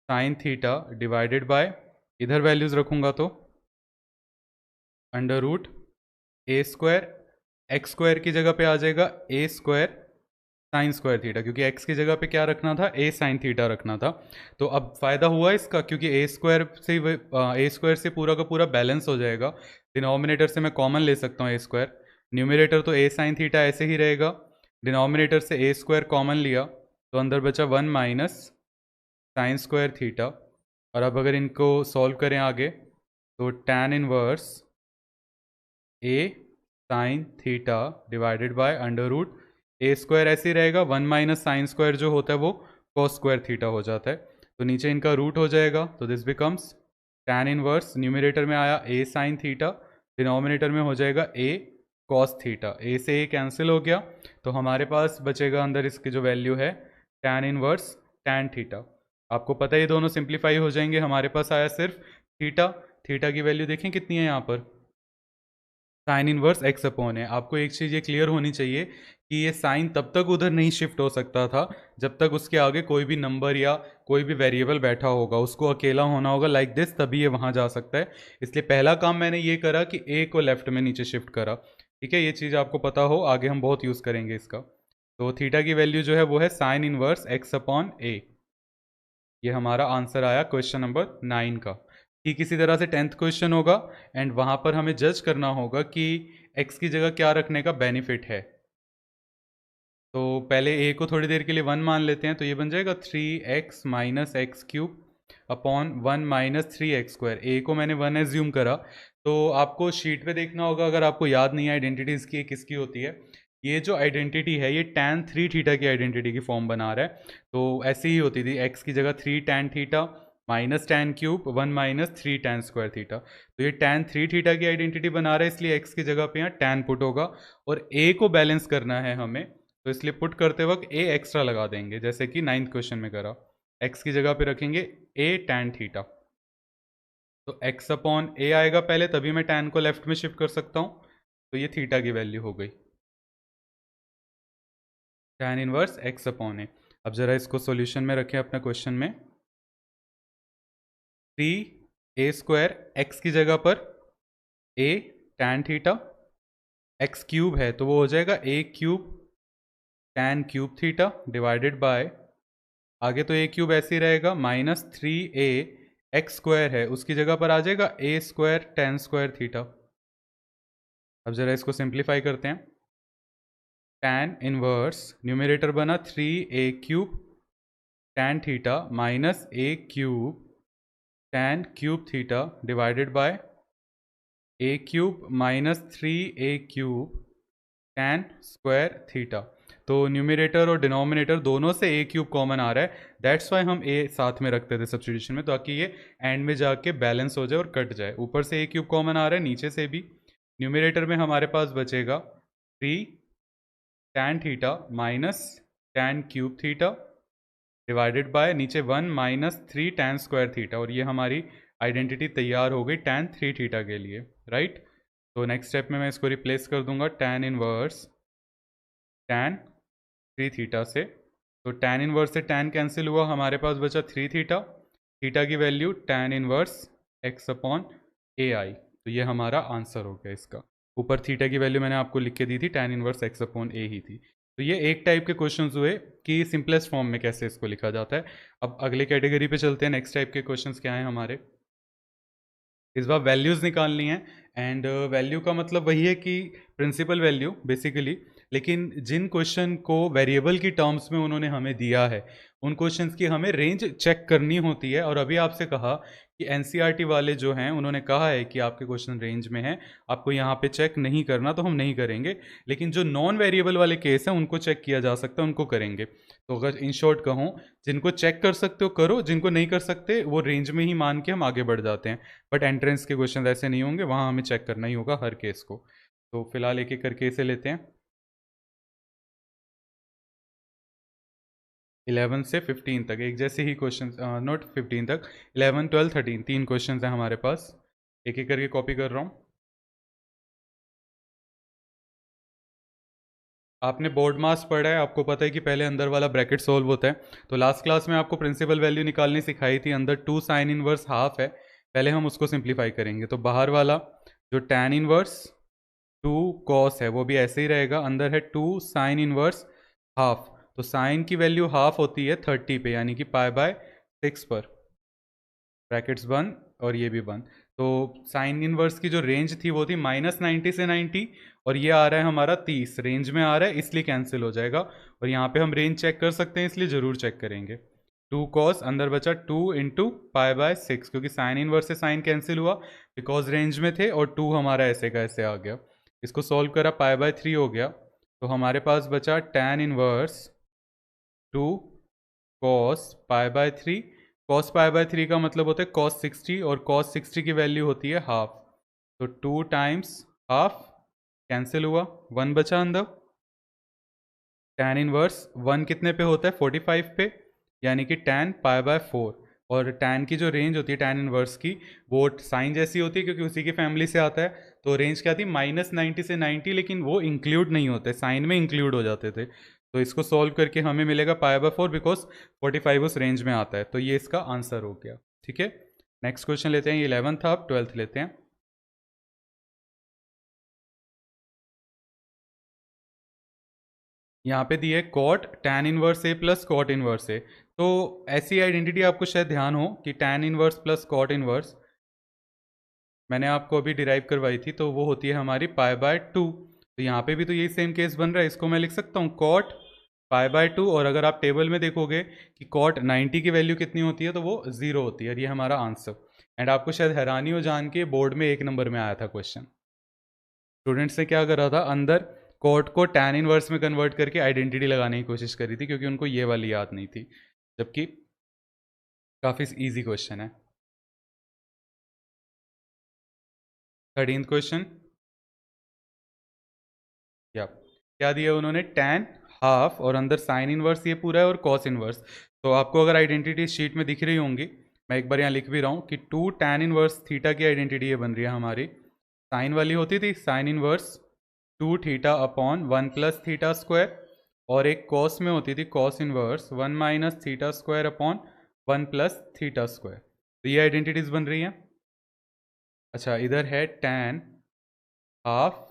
Speaker 1: sign theta divided bye, इधर वैल्यूज़ रखूँगा तो √a² x² की जगह पे आ जाएगा a² साइन स्क्वायर थीटा, क्योंकि एक्स की जगह पे क्या रखना था, ए साइन थीटा रखना था। तो अब फ़ायदा हुआ इसका, क्योंकि ए स्क्वायर से पूरा का पूरा बैलेंस हो जाएगा। डिनोमिनेटर से मैं कॉमन ले सकता हूँ ए स्क्वायर, न्यूमिनेटर तो ए साइन थीटा ऐसे ही रहेगा, डिनोमिनेटर से ए स्क्वायर कॉमन लिया तो अंदर बचा 1 माइनस साइन स्क्वायर थीटा। और अब अगर इनको सॉल्व करें आगे तो tan inverse A sine theta divided by under root A square ऐसे ही रहेगा, 1 माइनस साइन स्क्वायर जो होता है वो कॉस स्क्वायर थीटा हो जाता है, तो नीचे इनका रूट हो जाएगा। तो this becomes tan inverse, numerator में आया ए साइन थीटा, डिनोमिनेटर में हो जाएगा ए कॉस थीटा, ए से ए कैंसिल हो गया, तो हमारे पास बचेगा अंदर इसकी जो वैल्यू है टैन इनवर्स टैन थीटा। आपको पता है ये दोनों सिंप्लीफाई हो जाएंगे, हमारे पास आया सिर्फ थीटा। थीटा की वैल्यू देखें कितनी है यहाँ पर, साइन इनवर्स एक्स अपॉन है। आपको एक चीज़ ये क्लियर होनी चाहिए कि ये साइन तब तक उधर नहीं शिफ्ट हो सकता था जब तक उसके आगे कोई भी नंबर या कोई भी वेरिएबल बैठा होगा, उसको अकेला होना होगा लाइक दिस, तभी ये वहाँ जा सकता है। इसलिए पहला काम मैंने ये करा कि ए को लेफ्ट में नीचे शिफ्ट करा। ठीक है, ये चीज़ आपको पता हो, आगे हम बहुत यूज़ करेंगे इसका। तो थीटा की वैल्यू जो है वो है साइन इनवर्स एक्स अपॉन ए। ये हमारा आंसर आया क्वेश्चन नंबर 9 का। ठीक इसी तरह से 10th क्वेश्चन होगा, एंड वहाँ पर हमें जज करना होगा कि x की जगह क्या रखने का बेनिफिट है। तो पहले a को थोड़ी देर के लिए 1 मान लेते हैं, तो ये बन जाएगा 3x minus x cube upon 1 minus 3x²। a को मैंने 1 एज्यूम करा, तो आपको शीट पे देखना होगा, अगर आपको याद नहीं है आइडेंटिटीज़ की किसकी होती है। ये जो आइडेंटिटी है ये tan 3 थीटा की आइडेंटिटी की फॉर्म बना रहा है, तो ऐसी ही होती थी, x की जगह 3 tan theta minus tan cube 1 minus 3 tan square theta. तो ये tan 3 थीटा की आइडेंटिटी बना रहा है, इसलिए x की जगह पे यहाँ tan पुट होगा, और a को बैलेंस करना है हमें, तो इसलिए पुट करते वक्त a एक्स्ट्रा लगा देंगे, जैसे कि 9th क्वेश्चन में करा। x की जगह पे रखेंगे a tan थीटा, तो x अपॉन a आएगा पहले, तभी मैं tan को लेफ्ट में शिफ्ट कर सकता हूँ, तो ये थीटा की वैल्यू हो गई tan inverse x upon a। अब जरा इसको सॉल्यूशन में रखें अपने क्वेश्चन में, 3a² x की जगह पर a tan theta, x cube है तो वो हो जाएगा a cube tan cube theta divided bye, आगे तो a क्यूब ऐसे ही रहेगा, माइनस 3a x² है उसकी जगह पर आ जाएगा a² tan स्क्वायर थीटा। अब जरा इसको सिंप्लीफाई करते हैं, tan इनवर्स न्यूमरेटर बना 3a cube tan theta minus a cube tan cube theta divided bye a cube minus 3a cube tan square theta. तो न्यूमरेटर और डिनोमिनेटर दोनों से a क्यूब कॉमन आ रहा है, दैट्स वाई हम a साथ में रखते थे सब्स्टिट्यूशन में, ताकि ये एंड में जाके बैलेंस हो जाए और कट जाए। ऊपर से a क्यूब कॉमन आ रहा है, नीचे से भी। न्यूमरेटर में हमारे पास बचेगा 3 tan theta minus tan cube theta divided bye नीचे 1 माइनस 3 tan स्क्वायर थीटा, और ये हमारी आइडेंटिटी तैयार हो गई tan 3 थीटा के लिए, राइट। तो नेक्स्ट स्टेप में मैं इसको रिप्लेस कर दूंगा tan इनवर्स tan 3 थीटा से, तो tan इनवर्स से tan कैंसिल हुआ, हमारे पास बचा 3 थीटा, थीटा की value tan inverse x upon a आई, तो ये हमारा आंसर हो गया इसका। ऊपर थीटा की वैल्यू मैंने आपको लिख के दी थी, tan इनवर्स x अपॉन ए ही थी। तो ये एक टाइप के क्वेश्चंस हुए कि सिंपलेस्ट फॉर्म में कैसे इसको लिखा जाता है। अब अगले कैटेगरी पे चलते हैं, नेक्स्ट टाइप के क्वेश्चंस क्या हैं हमारे। इस बार वैल्यूज़ निकालनी है, एंड वैल्यू का मतलब वही है कि प्रिंसिपल वैल्यू बेसिकली, लेकिन जिन क्वेश्चन को वेरिएबल की टर्म्स में उन्होंने हमें दिया है उन क्वेश्चंस की हमें रेंज चेक करनी होती है। और अभी आपसे कहा कि एनसीईआरटी वाले जो हैं उन्होंने कहा है कि आपके क्वेश्चन रेंज में हैं, आपको यहाँ पे चेक नहीं करना, तो हम नहीं करेंगे, लेकिन जो नॉन वेरिएबल वाले केस हैं उनको चेक किया जा सकता है, उनको करेंगे। तो अगर इन शॉर्ट कहूँ, जिनको चेक कर सकते हो करो, जिनको नहीं कर सकते वो रेंज में ही मान के हम आगे बढ़ जाते हैं। बट एंट्रेंस के क्वेश्चन ऐसे नहीं होंगे, वहाँ हमें चेक करना ही होगा हर केस को। तो फिलहाल एक एक करके इसे लेते हैं, 11 से 15 तक एक जैसे ही क्वेश्चन, नॉट 15 तक, 11 12 13 तीन क्वेश्चन हैं हमारे पास। एक एक करके कॉपी कर रहा हूँ। आपने बोर्ड मास पढ़ा है, आपको पता है कि पहले अंदर वाला ब्रैकेट सोल्व होता है। तो लास्ट क्लास में आपको प्रिंसिपल वैल्यू निकालनी सिखाई थी, अंदर 2 साइन इनवर्स हाफ है, पहले हम उसको सिंप्लीफाई करेंगे। तो बाहर वाला जो tan इनवर्स 2 कॉस है वो भी ऐसे ही रहेगा, अंदर है 2 साइन इनवर्स हाफ, तो साइन की वैल्यू हाफ होती है 30 पे, यानी कि π/6 पर, ब्रैकेट्स बंद और ये भी बंद। तो साइन इनवर्स की जो रेंज थी वो थी -90 से 90, और ये आ रहा है हमारा 30 रेंज में आ रहा है, इसलिए कैंसिल हो जाएगा। और यहाँ पे हम रेंज चेक कर सकते हैं, इसलिए ज़रूर चेक करेंगे। 2 cos अंदर बचा 2 इंटू π/6, क्योंकि साइन इनवर्स से साइन कैंसिल हुआ बिकॉज रेंज में थे, और 2 हमारा ऐसे का ऐसे आ गया। इसको सॉल्व करा, π/3 हो गया, तो हमारे पास बचा tan इनवर्स 2 cos π/3। cos π/3 का मतलब होता है cos 60, और cos 60 की वैल्यू होती है हाफ, तो 2 टाइम्स हाफ, कैंसिल हुआ, 1 बचा अंदर। tan इनवर्स 1 कितने पे होता है 45 पे, यानी कि tan π/4। और tan की जो रेंज होती है tan इनवर्स की, वो साइन जैसी होती है क्योंकि उसी की फैमिली से आता है। तो रेंज क्या थी -90 से 90, लेकिन वो इंक्लूड नहीं होते, साइन में इंक्लूड हो जाते थे। तो इसको सॉल्व करके हमें मिलेगा π/4, बिकॉज 45 उस रेंज में आता है। तो ये इसका आंसर हो गया। ठीक है, नेक्स्ट क्वेश्चन लेते हैं। ये 11th था, अब 12th लेते हैं। यहाँ पे दी है cot tan inverse A plus cot inverse A. तो ऐसी आइडेंटिटी आपको शायद ध्यान हो कि tan inverse plus cot inverse मैंने आपको अभी डिराइव करवाई थी, तो वो होती है हमारी π/2। तो यहाँ पे भी तो यही सेम केस बन रहा है, इसको मैं लिख सकता हूँ कॉट π/2। और अगर आप टेबल में देखोगे कि कॉट 90 की वैल्यू कितनी होती है, तो वो 0 होती है, और ये हमारा आंसर। एंड आपको शायद हैरानी हो जान के बोर्ड में 1 नंबर में आया था क्वेश्चन। स्टूडेंट्स ने क्या करा था, अंदर कॉट को tan इनवर्स में कन्वर्ट करके आइडेंटिटी लगाने की कोशिश करी थी, क्योंकि उनको ये वाली याद नहीं थी, जबकि काफ़ी इजी क्वेश्चन है। 13th क्वेश्चन, या क्या दिया उन्होंने, tan हाफ और अंदर साइन इनवर्स ये पूरा है और कॉस इनवर्स। तो आपको अगर आइडेंटिटी शीट में दिख रही होंगी, मैं एक बार यहाँ लिख भी रहा हूँ कि 2 tan इनवर्स थीटा की आइडेंटिटी ये बन रही है हमारी। साइन वाली होती थी sign inverse 2 theta upon 1 plus theta square, और एक कॉस में होती थी cos inverse 1 minus theta square upon 1 plus theta square. तो ये आइडेंटिटीज बन रही हैं। अच्छा, इधर है tan हाफ,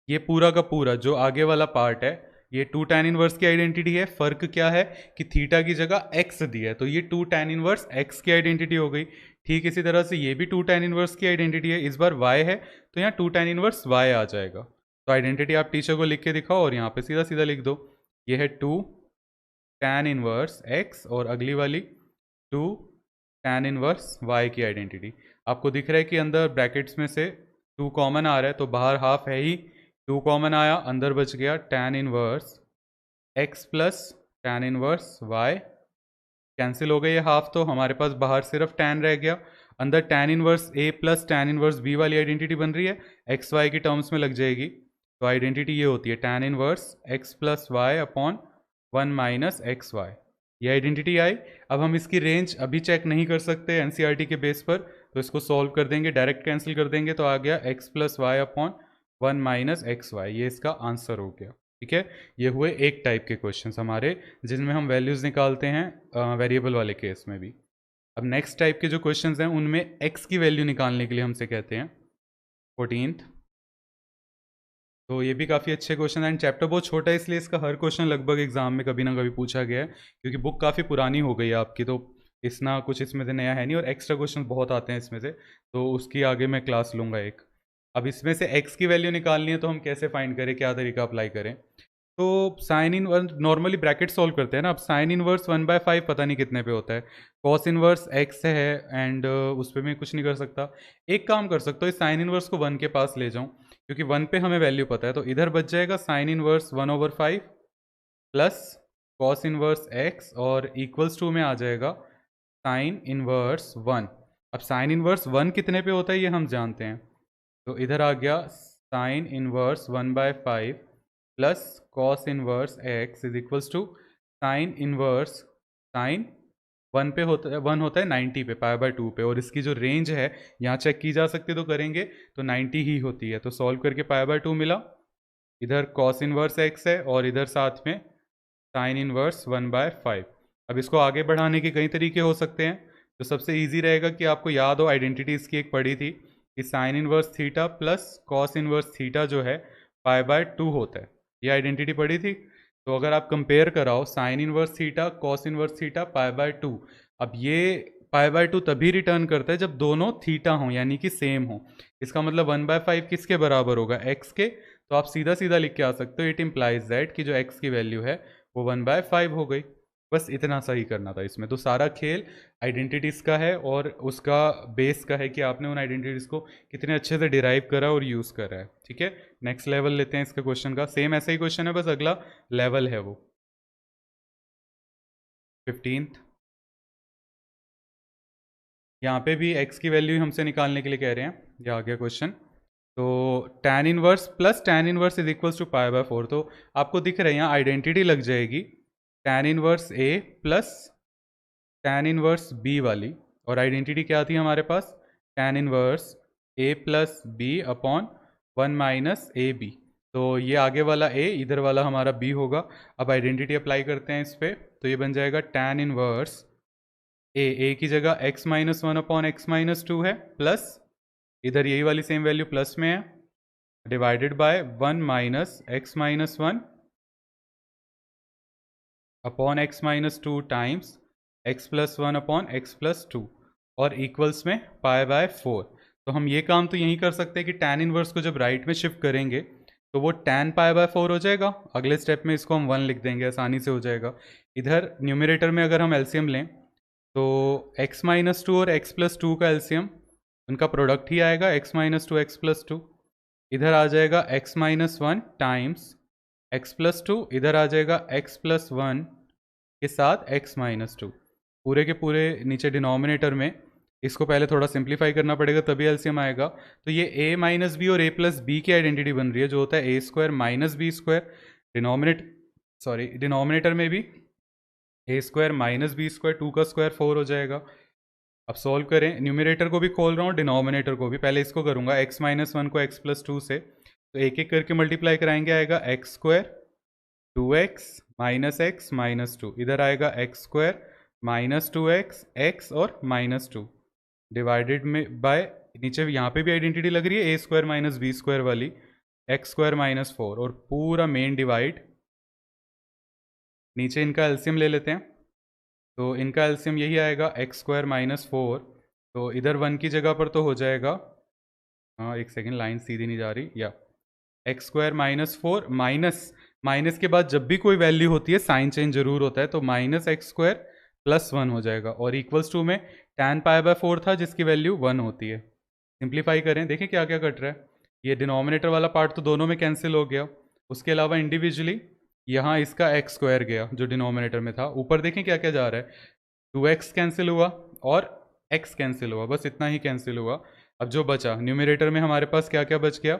Speaker 1: ये पूरा का पूरा जो आगे वाला पार्ट है ये 2 tan इनवर्स की आइडेंटिटी है। फर्क क्या है कि थीटा की जगह x दी है, तो ये 2 tan इनवर्स x की आइडेंटिटी हो गई। ठीक इसी तरह से ये भी 2 tan इनवर्स की आइडेंटिटी है, इस बार y है तो यहाँ 2 tan इनवर्स y आ जाएगा। तो आइडेंटिटी आप टीचर को लिख के दिखाओ और यहाँ पे सीधा सीधा लिख दो, ये है 2 tan इनवर्स x, और अगली वाली 2 tan इनवर्स y की आइडेंटिटी। आपको दिख रहा है कि अंदर ब्रैकेट्स में से 2 कॉमन आ रहा है, तो बाहर हाफ है ही, 2 कॉमन आया, अंदर बच गया tan inverse x plus tan inverse y, cancel हो गए ये हाफ, तो हमारे पास बाहर सिर्फ tan रह गया। अंदर tan inverse a plus tan inverse b वाली आइडेंटिटी बन रही है, एक्स वाई की टर्म्स में लग जाएगी। तो आइडेंटिटी ये होती है tan inverse x plus y upon 1 minus x y, ये आइडेंटिटी आई। अब हम इसकी रेंज अभी चेक नहीं कर सकते एनसीईआरटी के बेस पर, तो इसको सॉल्व कर देंगे, डायरेक्ट कैंसिल कर देंगे, तो आ गया x plus y upon 1 minus x y, ये इसका आंसर हो गया। ठीक है, ये हुए एक टाइप के क्वेश्चंस हमारे जिनमें हम वैल्यूज़ निकालते हैं वेरिएबल वाले केस में भी। अब नेक्स्ट टाइप के जो क्वेश्चंस हैं उनमें x की वैल्यू निकालने के लिए हमसे कहते हैं 14th। तो ये भी काफ़ी अच्छे क्वेश्चन एंड चैप्टर बहुत छोटा है, इसलिए इसका हर क्वेश्चन लगभग एग्जाम में कभी ना कभी पूछा गया है, क्योंकि बुक काफ़ी पुरानी हो गई है आपकी, तो इतना कुछ इसमें से नया है नहीं, और एक्स्ट्रा क्वेश्चन बहुत आते हैं इसमें से, तो उसकी आगे मैं क्लास लूँगा एक। अब इसमें से x की वैल्यू निकालनी है, तो हम कैसे फाइंड करें, क्या तरीका अप्लाई करें। तो साइन इन नॉर्मली ब्रैकेट सॉल्व करते हैं ना। अब साइन इनवर्स 1/5 पता नहीं कितने पे होता है, कॉस इनवर्स x है, एंड उस पर मैं कुछ नहीं कर सकता। एक काम कर सकता हूँ, इस साइन इनवर्स को 1 के पास ले जाऊँ, क्योंकि 1 पे हमें वैल्यू पता है, तो इधर बच जाएगा sign inverse 1/5 plus cos inverse x, और इक्वल्स टू में आ जाएगा साइन इनवर्स 1। अब साइन इनवर्स 1 कितने पे होता है ये हम जानते हैं, तो इधर आ गया sine inverse 1/5 plus cos inverse x is equals to sine inverse sine 1 पे होता है, 1 होता है 90 पे, π/2 पे, और इसकी जो रेंज है यहाँ चेक की जा सकती है, तो करेंगे तो 90 ही होती है। तो सॉल्व करके π/2 मिला, इधर कॉस इनवर्स x है और इधर साथ में साइन इनवर्स 1/5। अब इसको आगे बढ़ाने के कई तरीके हो सकते हैं, तो सबसे ईजी रहेगा कि आपको याद हो, आइडेंटिटी इसकी एक पढ़ी थी कि sine inverse theta plus cos inverse theta जो है π/2 होता है, ये आइडेंटिटी पढ़ी थी। तो अगर आप कंपेयर कराओ sine inverse theta cos inverse theta pi, अब ये पाई/2 तभी रिटर्न करता है जब दोनों थीटा हों, यानी कि सेम हो। इसका मतलब 1/5 किसके बराबर होगा, एक्स के। तो आप सीधा सीधा लिख के आ सकते हो, इट इम्प्लाइज दैट कि जो एक्स की वैल्यू है वो 1/5 हो गई। बस इतना सही करना था इसमें। तो सारा खेल आइडेंटिटीज़ का है और उसका बेस का है कि आपने उन आइडेंटिटीज़ को कितने अच्छे से डिराइव करा और यूज़ करा है। ठीक है, नेक्स्ट लेवल लेते हैं इसका क्वेश्चन का। सेम ऐसा ही क्वेश्चन है, बस अगला लेवल है वो। 15th, यहाँ पे भी x की वैल्यू हमसे निकालने के लिए कह रहे हैं। ये आ गया क्वेश्चन। तो tan inverse plus tan inverse is equals to pi. तो आपको दिख रहा है यहाँ आइडेंटिटी लग जाएगी tan inverse a plus tan inverse b वाली। और आइडेंटिटी क्या थी हमारे पास, tan inverse a plus B upon 1 minus A B. तो ये आगे वाला a, इधर वाला हमारा b होगा। अब आइडेंटिटी अप्लाई करते हैं इस पर, तो ये बन जाएगा tan इनवर्स ए की जगह x-1/x-2 है, प्लस इधर यही वाली सेम वैल्यू प्लस में है, divided by 1 minus x-1 upon x-2 times x+1/x+2 और इक्वल्स में पाई/4। तो हम ये काम तो यही कर सकते हैं कि tan इनवर्स को जब राइट में शिफ्ट करेंगे तो वो tan पाई/4 हो जाएगा। अगले स्टेप में इसको हम 1 लिख देंगे, आसानी से हो जाएगा। इधर न्यूमरेटर में अगर हम एलसीएम लें तो x-2 और x+2 का एलसीएम, उनका प्रोडक्ट ही आएगा x-2 x+2। इधर आ जाएगा x-1 टाइम्स x+2, इधर आ जाएगा x+1 के साथ x-2। पूरे के पूरे नीचे डिनोमिनेटर में इसको पहले थोड़ा सिंप्लीफाई करना पड़ेगा, तभी एलसीएम आएगा। तो ये a माइनस बी और a प्लस बी की आइडेंटिटी बन रही है, जो होता है a² माइनस b²। डिनोमिनेटर में भी a² माइनस b², 2 का स्क्वायर 4 हो जाएगा। अब सॉल्व करें, न्यूमरेटर को भी खोल रहा हूँ, डिनोमिनेटर को भी। पहले इसको करूँगा x-1 को x+2 से, तो एक एक करके मल्टीप्लाई कराएंगे, आएगा x² 2x-x-2, इधर आएगा x² -2x x और -2 डिवाइडेड में बाय, नीचे यहाँ पे भी आइडेंटिटी लग रही है a² माइनस b² वाली, x² -4 और पूरा मेन डिवाइड। नीचे इनका एलसीएम ले लेते हैं, तो इनका एलसीएम यही आएगा x² -4। तो इधर 1 की जगह पर तो हो जाएगा, हाँ एक सेकेंड, लाइन सीधी नहीं जा रही, या x² -4 माइनस, माइनस के बाद जब भी कोई वैल्यू होती है साइन चेंज जरूर होता है, तो -x² +1 हो जाएगा। और इक्वल्स टू में tan पाई/4 था जिसकी वैल्यू 1 होती है। सिंप्लीफाई करें, देखें क्या क्या कट रहा है। ये डिनोमिनेटर वाला पार्ट तो दोनों में कैंसिल हो गया, उसके अलावा इंडिविजुअली यहाँ इसका x² गया जो डिनोमिनेटर में था। ऊपर देखें क्या क्या जा रहा है, 2x कैंसिल हुआ और x कैंसिल हुआ, बस इतना ही कैंसिल हुआ। अब जो बचा न्यूमरेटर में हमारे पास क्या क्या बच गया,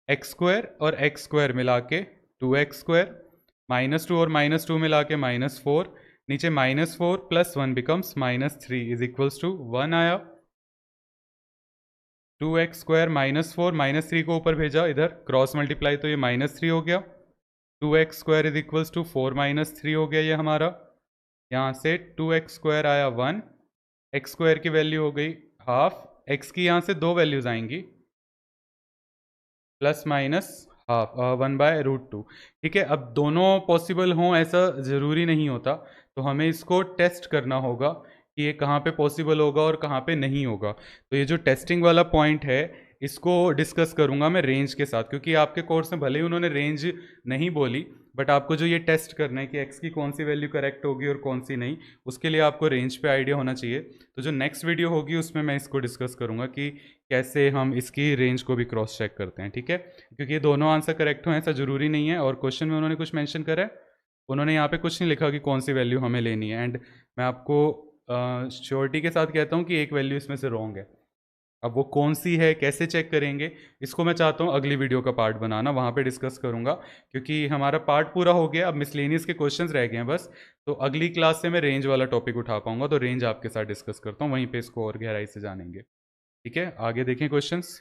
Speaker 1: x² और x² मिला के 2x², -2 और -2 मिला के -4, नीचे -4 + 1 बिकम्स -3 इज इक्वल्स टू 1 आया। 2x² -4 -3 को ऊपर भेजा, इधर क्रॉस मल्टीप्लाई तो ये -3 हो गया। 2x² इज इक्वल्स टू 4 -3 हो गया ये हमारा। यहाँ से 2x² आया 1, x² की वैल्यू हो गई हाफ, x की यहाँ से दो वैल्यूज आएंगी, प्लस माइनस हाफ 1/√2। ठीक है, अब दोनों पॉसिबल हों ऐसा ज़रूरी नहीं होता, तो हमें इसको टेस्ट करना होगा कि ये कहाँ पे पॉसिबल होगा और कहाँ पे नहीं होगा। तो ये जो टेस्टिंग वाला पॉइंट है इसको डिस्कस करूँगा मैं रेंज के साथ, क्योंकि आपके कोर्स में भले ही उन्होंने रेंज नहीं बोली, बट आपको जो ये टेस्ट करना है कि एक्स की कौन सी वैल्यू करेक्ट होगी और कौन सी नहीं, उसके लिए आपको रेंज पे आइडिया होना चाहिए। तो जो नेक्स्ट वीडियो होगी उसमें मैं इसको डिस्कस करूँगा कि कैसे हम इसकी रेंज को भी क्रॉस चेक करते हैं। ठीक है, क्योंकि ये दोनों आंसर करेक्ट हो ऐसा ज़रूरी नहीं है, और क्वेश्चन में उन्होंने कुछ मेंशन करा है, उन्होंने यहाँ पे कुछ नहीं लिखा कि कौन सी वैल्यू हमें लेनी है। एंड मैं आपको श्योरिटी के साथ कहता हूँ कि एक वैल्यू इसमें से रॉन्ग है। अब वो कौन सी है, कैसे चेक करेंगे, इसको मैं चाहता हूँ अगली वीडियो का पार्ट बनाना, वहाँ पे डिस्कस करूँगा। क्योंकि हमारा पार्ट पूरा हो गया, अब मिसलेनियस के क्वेश्चंस रह गए हैं बस। तो अगली क्लास से मैं रेंज वाला टॉपिक उठा पाऊंगा, तो रेंज आपके साथ डिस्कस करता हूँ, वहीं पे इसको और गहराई से जानेंगे। ठीक है, आगे देखें क्वेश्चंस।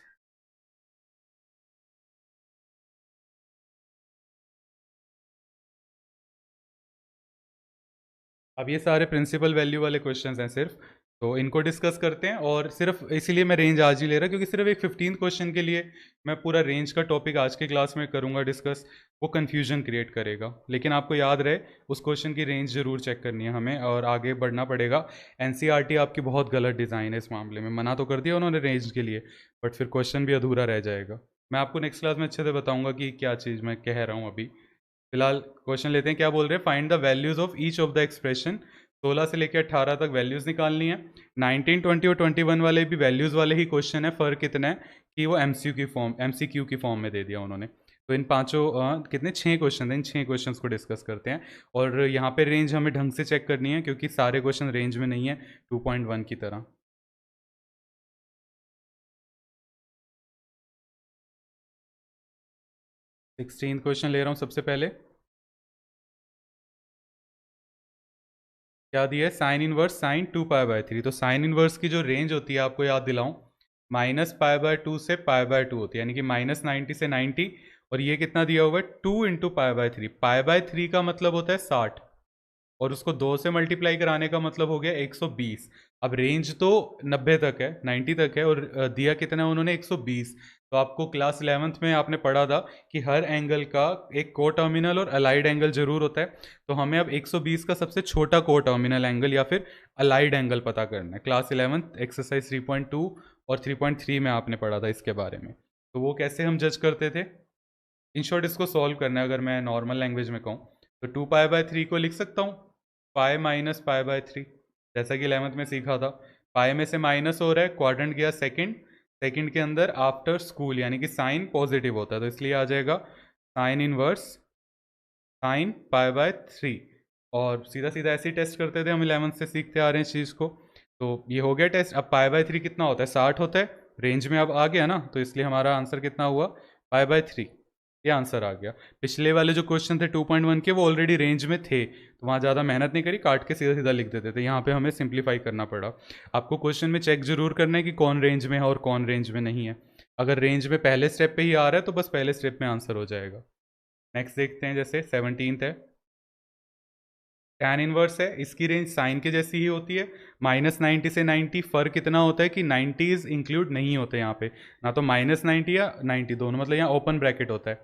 Speaker 1: अब ये सारे प्रिंसिपल वैल्यू वाले क्वेश्चंस हैं सिर्फ, तो इनको डिस्कस करते हैं, और सिर्फ इसीलिए मैं रेंज आज ही ले रहा क्योंकि सिर्फ एक 15 क्वेश्चन के लिए मैं पूरा रेंज का टॉपिक आज की क्लास में करूंगा डिस्कस। वो कन्फ्यूजन क्रिएट करेगा, लेकिन आपको याद रहे उस क्वेश्चन की रेंज जरूर चेक करनी है हमें, और आगे बढ़ना पड़ेगा। एनसीईआरटी आपकी बहुत गलत डिज़ाइन है इस मामले में, मना तो कर दिया उन्होंने रेंज के लिए, बट फिर क्वेश्चन भी अधूरा रह जाएगा। मैं आपको नेक्स्ट क्लास में अच्छे से बताऊंगा कि क्या चीज़ मैं कह रहा हूँ अभी। फिलहाल क्वेश्चन लेते हैं, क्या बोल रहे हैं, find the values of each of the expression. 16 से लेकर 18 तक वैल्यूज निकालनी है। 19, 20 और 21 वाले भी वैल्यूज वाले ही क्वेश्चन है, फर्क कितना है कि वो एमसीक्यू की फॉर्म में दे दिया उन्होंने। तो इन पांचों कितने 6 क्वेश्चन हैं, इन 6 क्वेश्चंस को डिस्कस करते हैं। और यहाँ पे रेंज हमें ढंग से चेक करनी है क्योंकि सारे क्वेश्चन रेंज में नहीं है 2.1 की तरह। 16 क्वेश्चन ले रहा हूँ सबसे पहले। क्या दिया है, sign inverse sign 2 pi by 3। तो साइन इनवर्स की जो रेंज होती है आपको याद दिलाऊं, -पाई बाय 2 से पाई बाय 2 होती है, यानी कि -90 से 90। और ये कितना दिया हुआ है, 2 × पाई बाय 3 का मतलब होता है 60, और उसको 2 से मल्टीप्लाई कराने का मतलब हो गया 120। अब रेंज तो 90 तक है, 90 तक है, और दिया कितना है उन्होंने, 120। तो आपको क्लास 11th में आपने पढ़ा था कि हर एंगल का एक को टर्मिनल और अलाइड एंगल जरूर होता है। तो हमें अब 120 का सबसे छोटा को टर्मिनल एंगल या फिर अलाइड एंगल पता करना है। क्लास 11th एक्सरसाइज 3.2 और 3.3 में आपने पढ़ा था इसके बारे में। तो वो कैसे हम जज करते थे, इन शॉर्ट इसको सॉल्व करना है अगर मैं नॉर्मल लैंग्वेज में कहूँ तो 2 पाई बाय 3 को लिख सकता हूँ पाई - पाई बाय 3, जैसा कि 11th में सीखा था। पाई में से माइनस हो रहा है, क्वाड्रेंट गया सेकंड, सेकंड के अंदर आफ्टर स्कूल यानी कि साइन पॉजिटिव होता है, तो इसलिए आ जाएगा sign inverse sine pi by 3। और सीधा सीधा ऐसे ही टेस्ट करते थे हम, 11th से सीखते आ रहे हैं इस चीज़ को। तो ये हो गया टेस्ट। अब पाई बाय 3 कितना होता है, 60 होता है, रेंज में अब आ गया ना, तो इसलिए हमारा आंसर कितना हुआ, पाई बाय 3। ये आंसर आ गया। पिछले वाले जो क्वेश्चन थे 2.1 के, वो ऑलरेडी रेंज में थे, तो वहाँ ज़्यादा मेहनत नहीं करी, काट के सीधा सीधा लिख देते थे। यहाँ पे हमें सिंप्लीफाई करना पड़ा। आपको क्वेश्चन में चेक जरूर करना है कि कौन रेंज में है और कौन रेंज में नहीं है। अगर रेंज में पहले स्टेप पे ही आ रहा है तो बस पहले स्टेप में आंसर हो जाएगा। नेक्स्ट देखते हैं, जैसे 17th है, टैन इनवर्स है, इसकी रेंज साइन के जैसी ही होती है, -90 से 90। फ़र्क इतना होता है कि 90s इंक्लूड नहीं होते यहाँ पे, ना तो -90 या 90 दोनों, मतलब यहाँ ओपन ब्रैकेट होता है।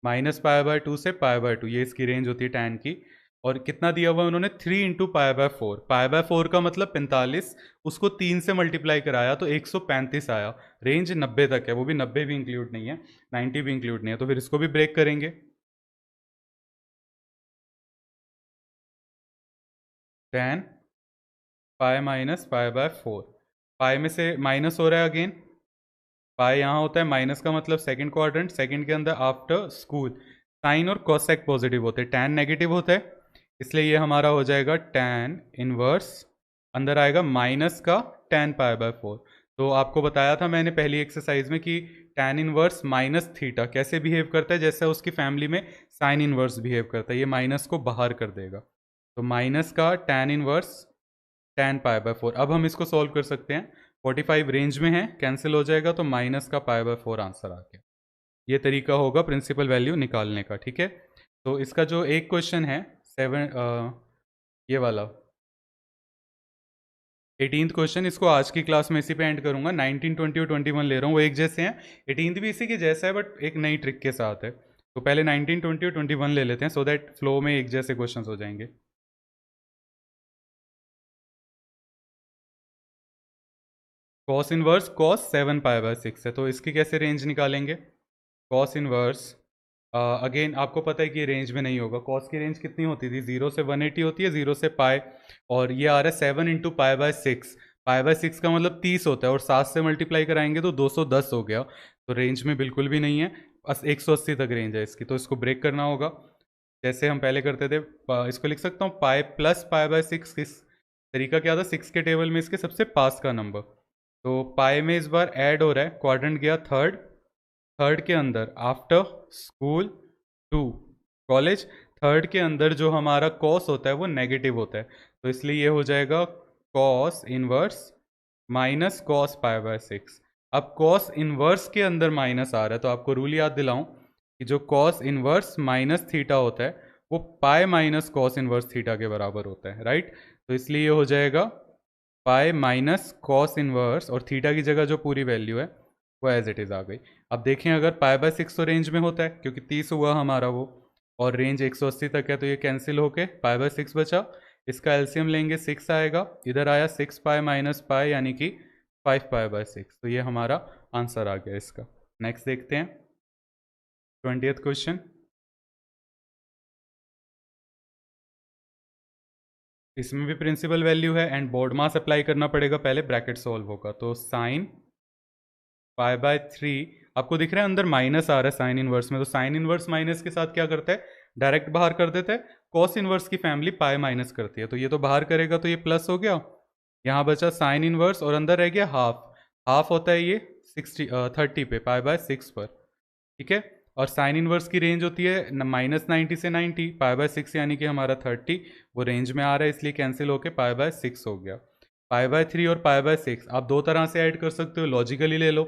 Speaker 1: -पाई बाय 2 से पाई बाय 2, ये इसकी रेंज होती है टैन की। और कितना दिया हुआ है उन्होंने, 3 × पाई बाय 4। पाई बाय 4 का मतलब 45, उसको 3 से मल्टीप्लाई कराया तो 135 आया। रेंज 90 तक है, वो भी 90 भी इंक्लूड नहीं है, 90 भी इंक्लूड नहीं है, तो फिर इसको भी ब्रेक करेंगे। टैन पाई - पाई बाय 4, पाई में से माइनस हो रहा है अगेन, पाई यहाँ होता है, माइनस का मतलब सेकंड क्वाड्रेंट, सेकंड के अंदर आफ्टर स्कूल साइन और कोसेक पॉजिटिव होते हैं, टैन नेगेटिव होता है, इसलिए ये हमारा हो जाएगा टैन इनवर्स, अंदर आएगा माइनस का टैन पाई बाय 4। तो आपको बताया था मैंने पहली एक्सरसाइज में कि टैन इनवर्स माइनस थीटा कैसे बिहेव करता है, जैसे उसकी फैमिली में साइन इनवर्स बिहेव करता है, ये माइनस को बाहर कर देगा। तो माइनस का tan inverse tan pi by 4। अब हम इसको सॉल्व कर सकते हैं, 45 रेंज में है, कैंसिल हो जाएगा, तो माइनस का पाई बाय 4 आंसर आ गया। ये तरीका होगा प्रिंसिपल वैल्यू निकालने का, ठीक है। तो इसका जो एक क्वेश्चन है 7, ये वाला 18th क्वेश्चन, इसको आज की क्लास में इसी पे एंड करूंगा। 19, 20 और 21 ले रहा हूँ, वो एक जैसे हैं। 18th भी इसी के जैसा है बट एक नई ट्रिक के साथ है। तो पहले 19, 20 और 21 ले लेते हैं, सो दैट फ्लो में एक जैसे क्वेश्चन हो जाएंगे। Cos inverse cos 7 pi by 6 है, तो इसकी कैसे रेंज निकालेंगे। कॉस इनवर्स अगेन आपको पता है कि रेंज में नहीं होगा। कॉस की रेंज कितनी होती थी, 0 से 180 होती है, 0 से पाई, और ये आ रहा है 7 × पाई बाय 6। पाई बाय 6 का मतलब 30 होता है, और 7 से मल्टीप्लाई कराएंगे तो 210 हो गया, तो रेंज में बिल्कुल भी नहीं है। 180 तक रेंज है इसकी, तो इसको ब्रेक करना होगा जैसे हम पहले करते थे। इसको लिख सकता हूँ पाई प्लस पाई बाय 6। किस तरीका क्या था, 6 के टेबल में इसके सबसे पास का नंबर, तो पाई में इस बार ऐड हो रहा है, क्वाड्रेंट गया थर्ड, थर्ड के अंदर after school to college, third के अंदर जो हमारा कॉस होता है वो नेगेटिव होता है, तो इसलिए ये हो जाएगा cos inverse minus cos pi by 6। अब कॉस इनवर्स के अंदर माइनस आ रहा है, तो आपको रूल याद दिलाऊं कि जो कॉस इनवर्स माइनस थीटा होता है वो pi minus cos inverse theta के बराबर होता है, राइट। तो इसलिए ये हो जाएगा पाई माइनस कॉस इनवर्स और थीटा की जगह जो पूरी वैल्यू है वो एज इट इज़ आ गई। अब देखें अगर पाई बाय 6 तो रेंज में होता है क्योंकि 30 हुआ हमारा वो, और रेंज 180 तक है, तो ये कैंसिल होके पाई बाय 6 बचा। इसका एलसीएम लेंगे 6 आएगा, इधर आया 6 पाई माइनस पाई यानी कि 5 पाई बाय 6, तो ये हमारा आंसर आ गया इसका। नेक्स्ट देखते हैं 20th क्वेश्चन। इसमें भी प्रिंसिपल वैल्यू है एंड बोर्ड मास अप्लाई करना पड़ेगा पहले, ब्रैकेट सॉल्व होगा तो साइन पाई बाय 3, आपको दिख रहा है अंदर माइनस आ रहा है साइन इनवर्स में, तो साइन इनवर्स माइनस के साथ क्या करता है, डायरेक्ट बाहर कर देते हैं। कॉस इनवर्स की फैमिली पाई माइनस करती है, तो ये तो बाहर करेगा तो ये प्लस हो गया, यहाँ बचा साइन इनवर्स और अंदर रह गया हाफ। हाफ होता है ये 30 पे पाई बाय 6 पर, ठीक है। और साइन इनवर्स की रेंज होती है -90 से 90, पाई बाय 6 यानी कि हमारा 30 वो रेंज में आ रहा है, इसलिए कैंसिल होके पाई बाय 6 हो गया। पाई बाय 3 और पाई बाय 6 आप दो तरह से ऐड कर सकते हो, लॉजिकली ले लो,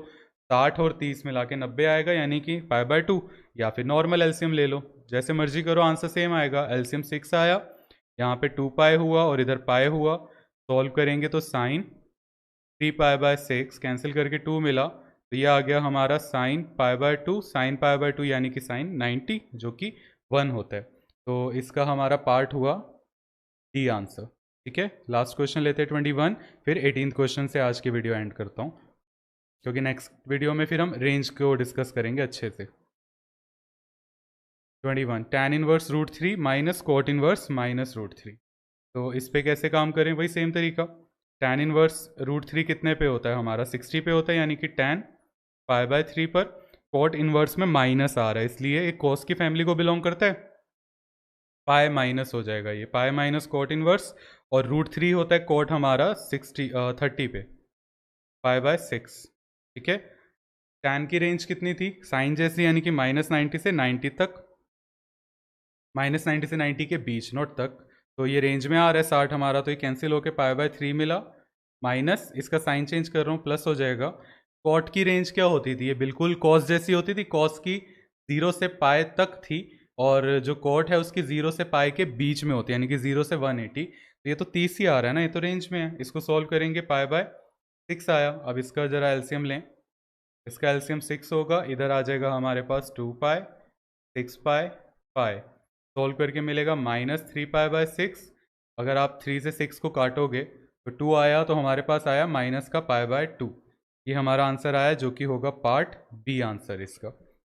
Speaker 1: 60 और 30 मिला के 90 आएगा यानी कि पाई बाय 2, या फिर नॉर्मल एलसीएम ले लो, जैसे मर्जी करो आंसर सेम आएगा। एलसीएम 6 आया, यहाँ पे 2 पाई हुआ और इधर पाई हुआ, सॉल्व करेंगे तो साइन 3 पाई बाय 6 कैंसिल करके 2 मिला, तो ये आ गया हमारा sine pi by 2, sine pi by 2 यानी कि साइन 90 जो कि 1 होता है, तो इसका हमारा पार्ट हुआ डी आंसर, ठीक है। लास्ट क्वेश्चन लेते हैं 21, फिर 18th क्वेश्चन से आज की वीडियो एंड करता हूँ, क्योंकि नेक्स्ट वीडियो में फिर हम रेंज को डिस्कस करेंगे अच्छे से। 21 tan inverse root 3 minus cot inverse minus root 3, तो इस पे कैसे काम करें, वही सेम तरीका। tan इनवर्स रूट 3 कितने पे होता है हमारा, 60 पे होता है, यानी कि tan पाई बाय 3 पर। कॉट इनवर्स में माइनस आ रहा है इसलिए एक कॉस की फैमिली को बिलोंग करता है, पाई माइनस हो जाएगा ये, पाई माइनस कॉट इनवर्स, और रूट 3 होता है कॉट हमारा 30 पे पाई बाय 6, ठीक है। tan की रेंज कितनी थी, साइन जैसी, यानी कि -90 से 90 तक, -90 से 90 के बीच, नॉट तक, तो ये रेंज में आ रहा है 60 हमारा, तो ये कैंसिल होके पाई बाय 3 मिला, माइनस इसका साइन चेंज कर रहा हूँ प्लस हो जाएगा। कॉट की रेंज क्या होती थी, ये बिल्कुल कॉस जैसी होती थी, कॉस की 0 से पाई तक थी, और जो कॉट है उसकी 0 से पाई के बीच में होती है, यानी कि 0 से 180, तो ये तो 30 ही आ रहा है ना, ये तो रेंज में है। इसको सॉल्व करेंगे, पाई बाय 6 आया, अब इसका ज़रा एलसीएम लें, इसका एलसीएम 6 होगा, इधर आ जाएगा हमारे पास 2 पाई 6 पाई पाई, सॉल्व करके मिलेगा -3 पाई बाय 6, अगर आप 3 से 6 को काटोगे तो 2 आया, तो हमारे पास आया माइनस का पाई बाय 2, ये हमारा आंसर आया जो कि होगा पार्ट बी आंसर इसका,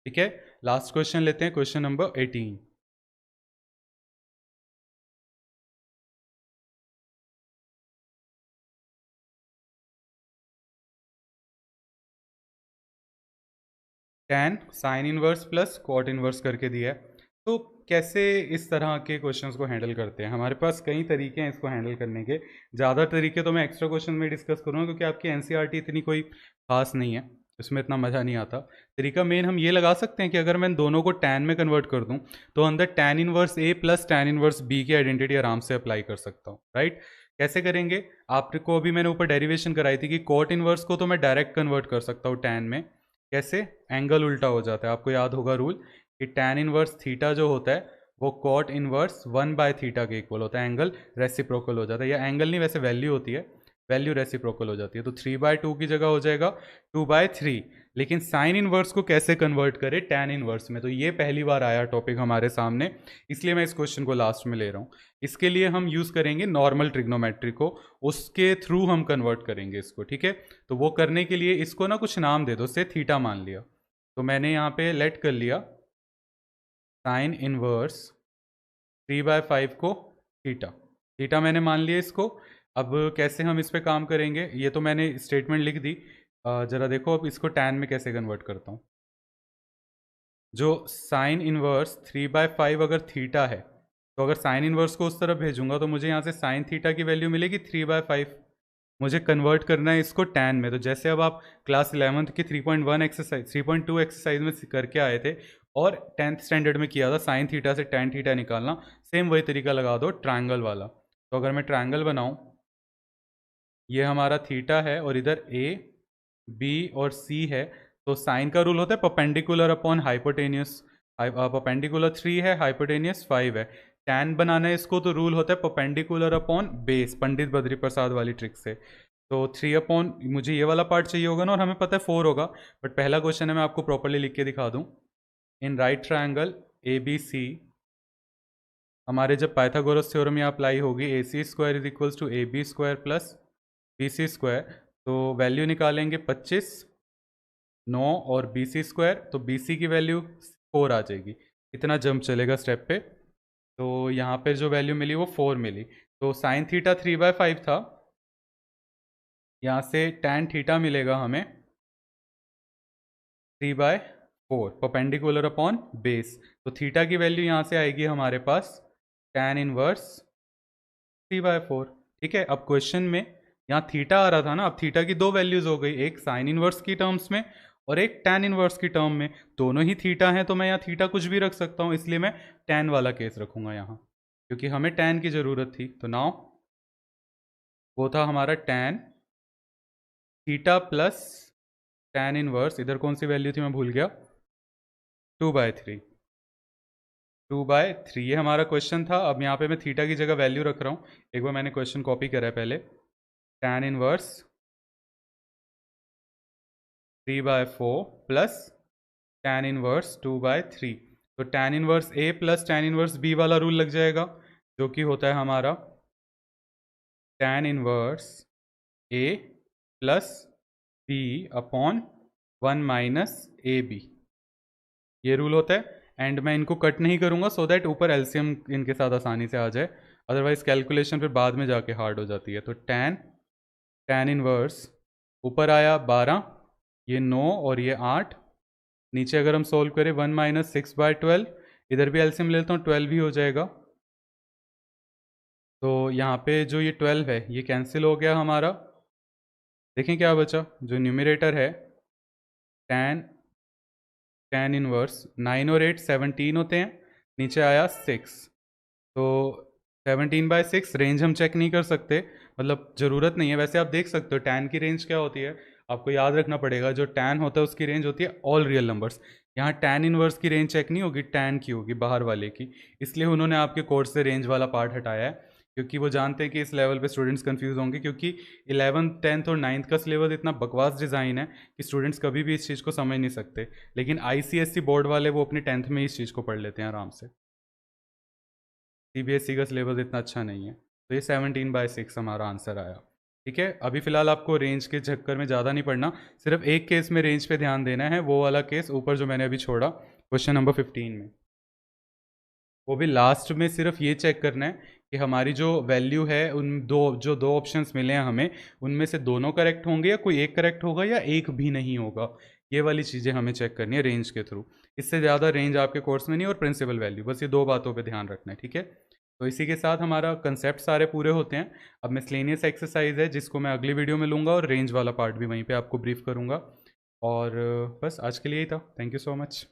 Speaker 1: ठीक है। लास्ट क्वेश्चन लेते हैं, question number 18। tan sine inverse plus cot inverse करके दिया है, तो कैसे इस तरह के क्वेश्चंस को हैंडल करते हैं, हमारे पास कई तरीके हैं इसको हैंडल करने के। ज़्यादा तरीके तो मैं एक्स्ट्रा क्वेश्चन में डिस्कस करूँगा, क्योंकि आपकी एनसीईआरटी इतनी कोई खास नहीं है, उसमें इतना मज़ा नहीं आता। तरीका मेन हम ये लगा सकते हैं कि अगर मैं दोनों को tan में कन्वर्ट कर दूँ तो अंदर tan inverse A plus tan inverse B की आइडेंटिटी आराम से अप्लाई कर सकता हूँ, राइट। कैसे करेंगे, आपको अभी मैंने ऊपर डेरिवेशन कराई थी कि कॉट इनवर्स को तो मैं डायरेक्ट कन्वर्ट कर सकता हूँ tan में, कैसे, एंगल उल्टा हो जाता है, आपको याद होगा रूल कि tan इनवर्स थीटा जो होता है वो कॉट इनवर्स 1 बाय थीटा के इक्वल होता है, एंगल रेसिप्रोकल हो जाता है, या एंगल नहीं वैसे वैल्यू होती है, वैल्यू रेसिप्रोकल हो जाती है, तो 3/2 की जगह हो जाएगा 2/3। लेकिन साइन इनवर्स को कैसे कन्वर्ट करें tan इनवर्स में, तो ये पहली बार आया टॉपिक हमारे सामने, इसलिए मैं इस क्वेश्चन को लास्ट में ले रहा हूँ। इसके लिए हम यूज़ करेंगे नॉर्मल ट्रिग्नोमेट्री को, उसके थ्रू हम कन्वर्ट करेंगे इसको, ठीक है। तो वो करने के लिए इसको ना कुछ नाम दे दो, से थीटा मान लिया, तो मैंने यहाँ पे लेट कर लिया साइन इनवर्स 3/5 को थीटा, थीटा मैंने मान लिया इसको। अब कैसे हम इस पे काम करेंगे, ये तो मैंने स्टेटमेंट लिख दी, ज़रा देखो अब इसको tan में कैसे कन्वर्ट करता हूँ। जो साइन इनवर्स 3/5 अगर थीटा है, तो अगर साइन इनवर्स को उस तरफ भेजूंगा तो मुझे यहाँ से साइन थीटा की वैल्यू मिलेगी 3/5, मुझे कन्वर्ट करना है इसको tan में। तो जैसे अब आप क्लास 11th की 3.1 एक्सरसाइज 3.2 एक्सरसाइज में करके आए थे और 10th स्टैंडर्ड में किया था साइन थीटा से tan थीटा निकालना, सेम वही तरीका लगा दो ट्रायंगल वाला। तो अगर मैं ट्रायंगल बनाऊं, ये हमारा थीटा है और इधर ए बी और सी है, तो साइन का रूल होता है परपेंडिकुलर अपॉन हाइपोटेनियस, परपेंडिकुलर 3 है, हाइपोटेनियस 5 है, टैन बनाना है इसको, तो रूल होता है perpendicular upon base, Pandit Badri Prasad वाली ट्रिक से। तो 3 अपॉन, मुझे ये वाला पार्ट चाहिए होगा ना, और हमें पता है 4 होगा, बट पहला क्वेश्चन है, मैं आपको प्रॉपरली लिख के दिखा दूँ। In right triangle A B C, हमारे जब पाइथागोरस थ्योरम यहाँ अप्लाई होगी, A C square is equals to A B square plus B C square, तो वैल्यू निकालेंगे 25, 9 और बी सी स्क्वायर, तो बी सी की वैल्यू 4 आ जाएगी। इतना जंप चलेगा स्टेप पे, तो यहाँ पे जो वैल्यू मिली वो 4 मिली। तो साइन थीटा 3/5 था, यहाँ से टैन थीटा मिलेगा हमें 3/4, परपेंडिकुलर अपॉन बेस। तो थीटा की वैल्यू यहाँ से आएगी हमारे पास टैन इनवर्स 3/4। ठीक है, अब क्वेश्चन में यहाँ थीटा आ रहा था ना, अब थीटा की दो वैल्यूज हो गई, एक साइन इनवर्स की टर्म्स में और एक टैन इनवर्स की टर्म में। दोनों ही थीटा हैं, तो मैं यहाँ थीटा कुछ भी रख सकता हूँ, इसलिए मैं टैन वाला केस रखूंगा यहाँ, क्योंकि हमें टैन की ज़रूरत थी। तो नाउ वो था हमारा tan theta plus tan inverse, इधर कौन सी वैल्यू थी मैं भूल गया, 2/3, 2/3, ये हमारा क्वेश्चन था। अब यहाँ पे मैं थीटा की जगह वैल्यू रख रहा हूँ, एक बार मैंने क्वेश्चन कॉपी करा है पहले, tan inverse 3/4 plus tan inverse 2/3, तो tan inverse A plus tan inverse B वाला रूल लग जाएगा, जो कि होता है हमारा tan inverse A plus B upon 1 minus A B, ये रूल होता है। एंड मैं इनको कट नहीं करूँगा सो दैट ऊपर एलसीएम इनके साथ आसानी से आ जाए, अदरवाइज कैलकुलेशन फिर बाद में जाके हार्ड हो जाती है। तो टैन टैन इनवर्स ऊपर आया 12, ये 9 और ये 8, नीचे अगर हम सोल्व करें 1 माइनस 6/12, इधर भी एलसीएम लेता हूँ, 12 भी हो जाएगा। तो यहाँ पे जो ये 12 है ये कैंसिल हो गया हमारा, देखें क्या बचा, जो न्यूमरेटर है टैन टैन इनवर्स 9 और 8 17 होते हैं, नीचे आया 6, तो 17/6, रेंज हम चेक नहीं कर सकते, मतलब ज़रूरत नहीं है, वैसे आप देख सकते हो टैन की रेंज क्या होती है, आपको याद रखना पड़ेगा, जो टैन होता है उसकी रेंज होती है ऑल रियल नंबर्स। यहाँ टैन इनवर्स की रेंज चेक नहीं होगी, टैन की होगी, बाहर वाले की, इसलिए उन्होंने आपके कोर्स से रेंज वाला पार्ट हटाया है, क्योंकि वो जानते हैं कि इस लेवल पे स्टूडेंट्स कंफ्यूज होंगे, क्योंकि 11th 10th और 9th का सिलेबस इतना बकवास डिज़ाइन है कि स्टूडेंट्स कभी भी इस चीज़ को समझ नहीं सकते, लेकिन आईसीएससी बोर्ड वाले वो अपनी 10th में इस चीज़ को पढ़ लेते हैं आराम से। सीबीएसई का सिलेबस इतना अच्छा नहीं है, तो ये 17/6 हमारा आंसर आया। ठीक है, अभी फिलहाल आपको रेंज के चक्कर में ज़्यादा नहीं पढ़ना, सिर्फ एक केस में रेंज पे ध्यान देना है, वो वाला केस ऊपर जो मैंने अभी छोड़ा क्वेश्चन नंबर 15 में, वो भी लास्ट में सिर्फ ये चेक करना है कि हमारी जो वैल्यू है, उन दो ऑप्शंस मिले हैं हमें, उनमें से दोनों करेक्ट होंगे या कोई एक करेक्ट होगा या एक भी नहीं होगा, ये वाली चीज़ें हमें चेक करनी है रेंज के थ्रू। इससे ज़्यादा रेंज आपके कोर्स में नहीं, और प्रिंसिपल वैल्यू, बस ये दो बातों पे ध्यान रखना है। ठीक है, तो इसी के साथ हमारा कंसेप्ट सारे पूरे होते हैं। अब मिसलेनियस एक्सरसाइज है जिसको मैं अगली वीडियो में लूँगा, और रेंज वाला पार्ट भी वहीं पे आपको ब्रीफ करूँगा। और बस आज के लिए ही था, थैंक यू सो मच।